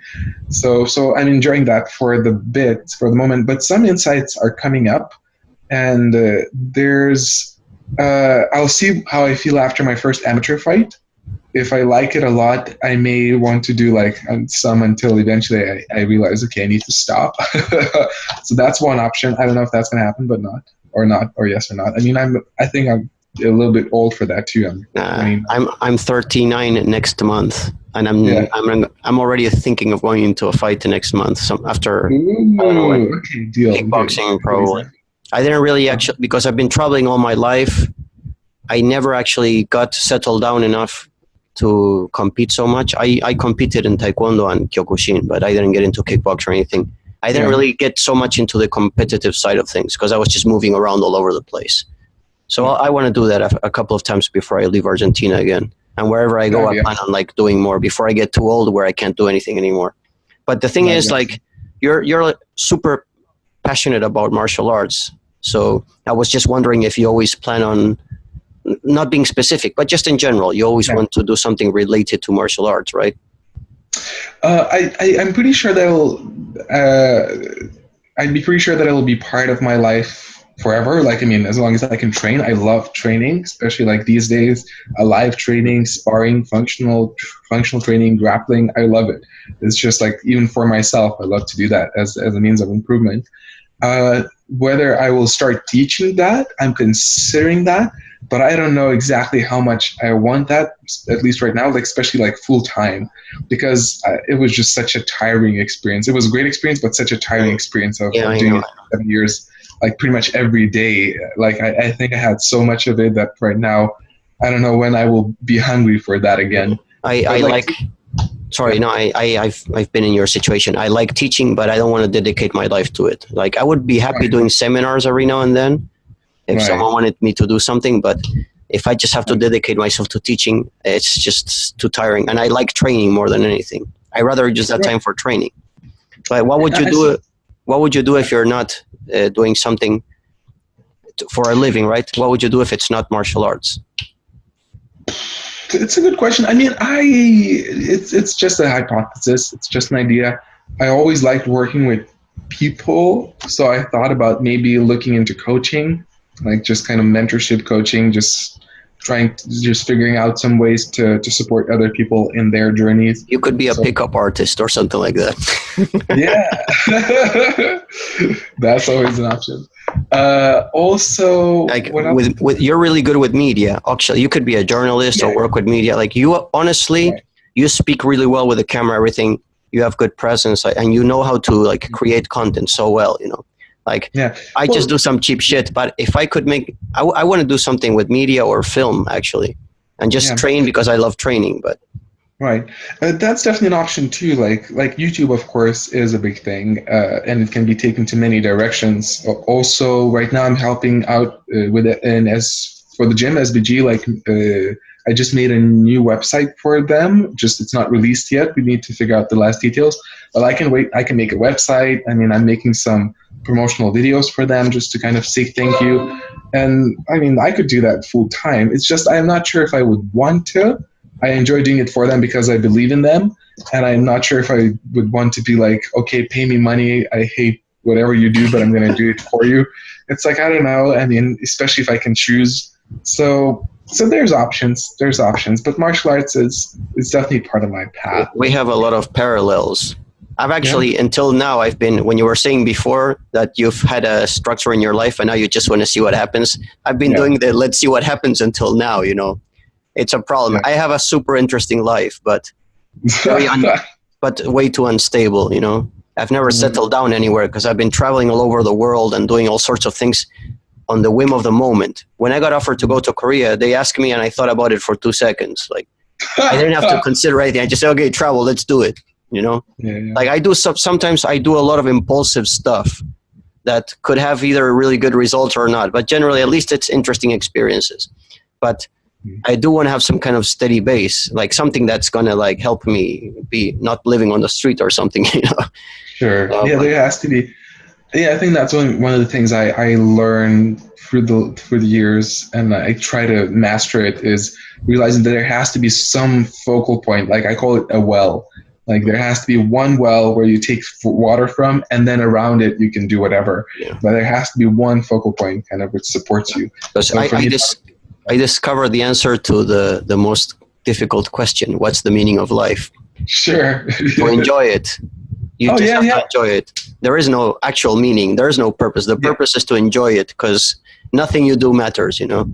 So I'm enjoying that for the moment, but some insights are coming up, and I'll see how I feel after my first amateur fight. If I like it a lot, I may want to do some until eventually I realize, okay, I need to stop. So that's one option. I don't know if that's going to happen, but or yes or not. I mean, I think I'm a little bit old for that too. I'm 39 next month. and I'm already thinking of going into a fight next month. After kickboxing, probably. I didn't really actually, because I've been traveling all my life. I never actually got settled down enough to compete so much. I competed in Taekwondo and Kyokushin, but I didn't get into kickbox or anything. I didn't really get so much into the competitive side of things because I was just moving around all over the place. So I want to do that a couple of times before I leave Argentina again. And wherever I go, I plan on like doing more before I get too old where I can't do anything anymore. But the thing is, like, you're super passionate about martial arts. So I was just wondering if you always plan on, not being specific, but just in general, you always want to do something related to martial arts, right? I'm pretty sure I'd be pretty sure that it'll be part of my life forever. Like, I mean, as long as I can train. I love training, especially like these days, live training, sparring, functional training, grappling. I love it. It's just like, even for myself, I love to do that as a means of improvement. Whether I will start teaching that, I'm considering that, but I don't know exactly how much I want that, at least right now, like especially like full time, because it was just such a tiring experience. It was a great experience, but such a tiring experience of doing it for 7 years, like pretty much every day. Like I think I had so much of it that right now, I don't know when I will be hungry for that again. I've been in your situation. I like teaching, but I don't want to dedicate my life to it. Like, I would be happy doing seminars every now and then if someone wanted me to do something, but if I just have to dedicate myself to teaching, it's just too tiring. And I like training more than anything. I rather use that time for training. But what would you do? What would you do if you're not doing something for a living, right? What would you do if it's not martial arts? It's a good question. I mean, it's just a hypothesis. It's just an idea. I always liked working with people, so I thought about maybe looking into coaching, like just kind of mentorship coaching, just figuring out some ways to support other people in their journeys. You could be a pickup artist or something like that. That's always an option. Also, like you're really good with media. Actually, you could be a journalist or work with media. Like, you honestly, you speak really well with the camera, everything. You have good presence, and you know how to like create content so well, you know. Like, I just do some cheap shit, but if I could I want to do something with media or film, actually, and just train because I love training. But that's definitely an option too. Like YouTube, of course, is a big thing, and it can be taken to many directions. Also, right now I'm helping out with it, and as for the gym, SBG, like I just made a new website for them. Just it's not released yet. We need to figure out the last details. But I can wait. I can make a website. I mean, I'm making some promotional videos for them just to kind of say thank you. And I mean, I could do that full time. It's just I'm not sure if I would want to. I enjoy doing it for them because I believe in them. And I'm not sure if I would want to be like, okay, pay me money. I hate whatever you do, but I'm going to do it for you. It's like, I don't know. I mean, especially if I can choose. So there's options. There's options. But martial arts is definitely part of my path. We have a lot of parallels. I've actually, until now, I've been, when you were saying before that you've had a structure in your life and now you just want to see what happens, I've been doing the let's see what happens until now, you know. It's a problem. I have a super interesting life, but but way too unstable, you know. I've never settled down anywhere because I've been traveling all over the world and doing all sorts of things on the whim of the moment. When I got offered to go to Korea, they asked me and I thought about it for 2 seconds. Like, I didn't have to consider anything. I just said, okay, travel, let's do it. You know, like I do sometimes I do a lot of impulsive stuff that could have either really good results or not, but generally at least it's interesting experiences. But I do want to have some kind of steady base, like something that's going to like help me be not living on the street or something, you know. Sure. There has to be. Yeah, I think that's one of the things I learned through the years, and I try to master it, is realizing that there has to be some focal point. Like I call it a well. Like there has to be one well where you take water from, and then around it you can do whatever. But there has to be one focal point, kind of, which supports you. Because I discovered the answer to the most difficult question: what's the meaning of life? Sure. To enjoy it. You just have to enjoy it. There is no actual meaning. There is no purpose. The purpose is to enjoy it, because nothing you do matters, you know.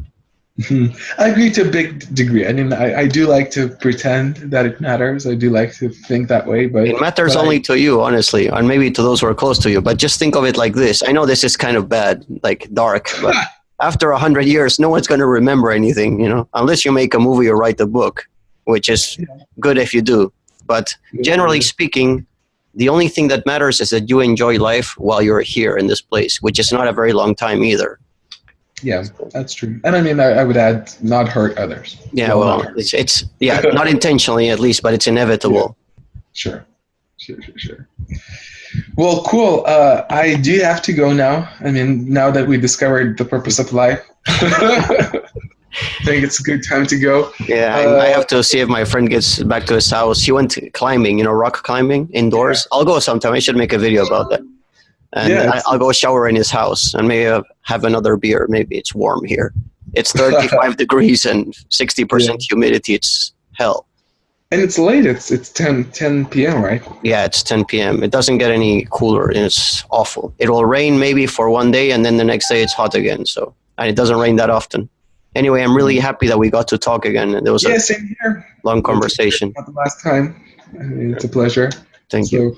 I agree to a big degree. I mean, I do like to pretend that it matters. I do like to think that way, but it matters only to you, honestly, and maybe to those who are close to you. But just think of it like this. I know this is kind of bad, like dark, but after 100 years, no one's going to remember anything, you know, unless you make a movie or write a book, which is good if you do. But generally speaking, the only thing that matters is that you enjoy life while you're here in this place, which is not a very long time either. Yeah, that's true. And I mean, I would add, not hurt others. Yeah, well, it's not intentionally at least, but it's inevitable. Yeah. Sure. Well, cool. I do have to go now. I mean, now that we discovered the purpose of life, I think it's a good time to go. Yeah, I have to see if my friend gets back to his house. He went climbing, you know, rock climbing indoors. Yeah. I'll go sometime. I should make a video about that. And I'll go shower in his house and maybe have another beer. Maybe it's warm here. It's 35 degrees and 60% humidity. It's hell. And it's late. It's 10 p.m., right? Yeah, it's 10 p.m. It doesn't get any cooler. It's awful. It will rain maybe for one day, and then the next day it's hot again. So, and it doesn't rain that often. Anyway, I'm really happy that we got to talk again. There was same here. Long conversation. Not the last time. I mean, it's a pleasure. Thank you.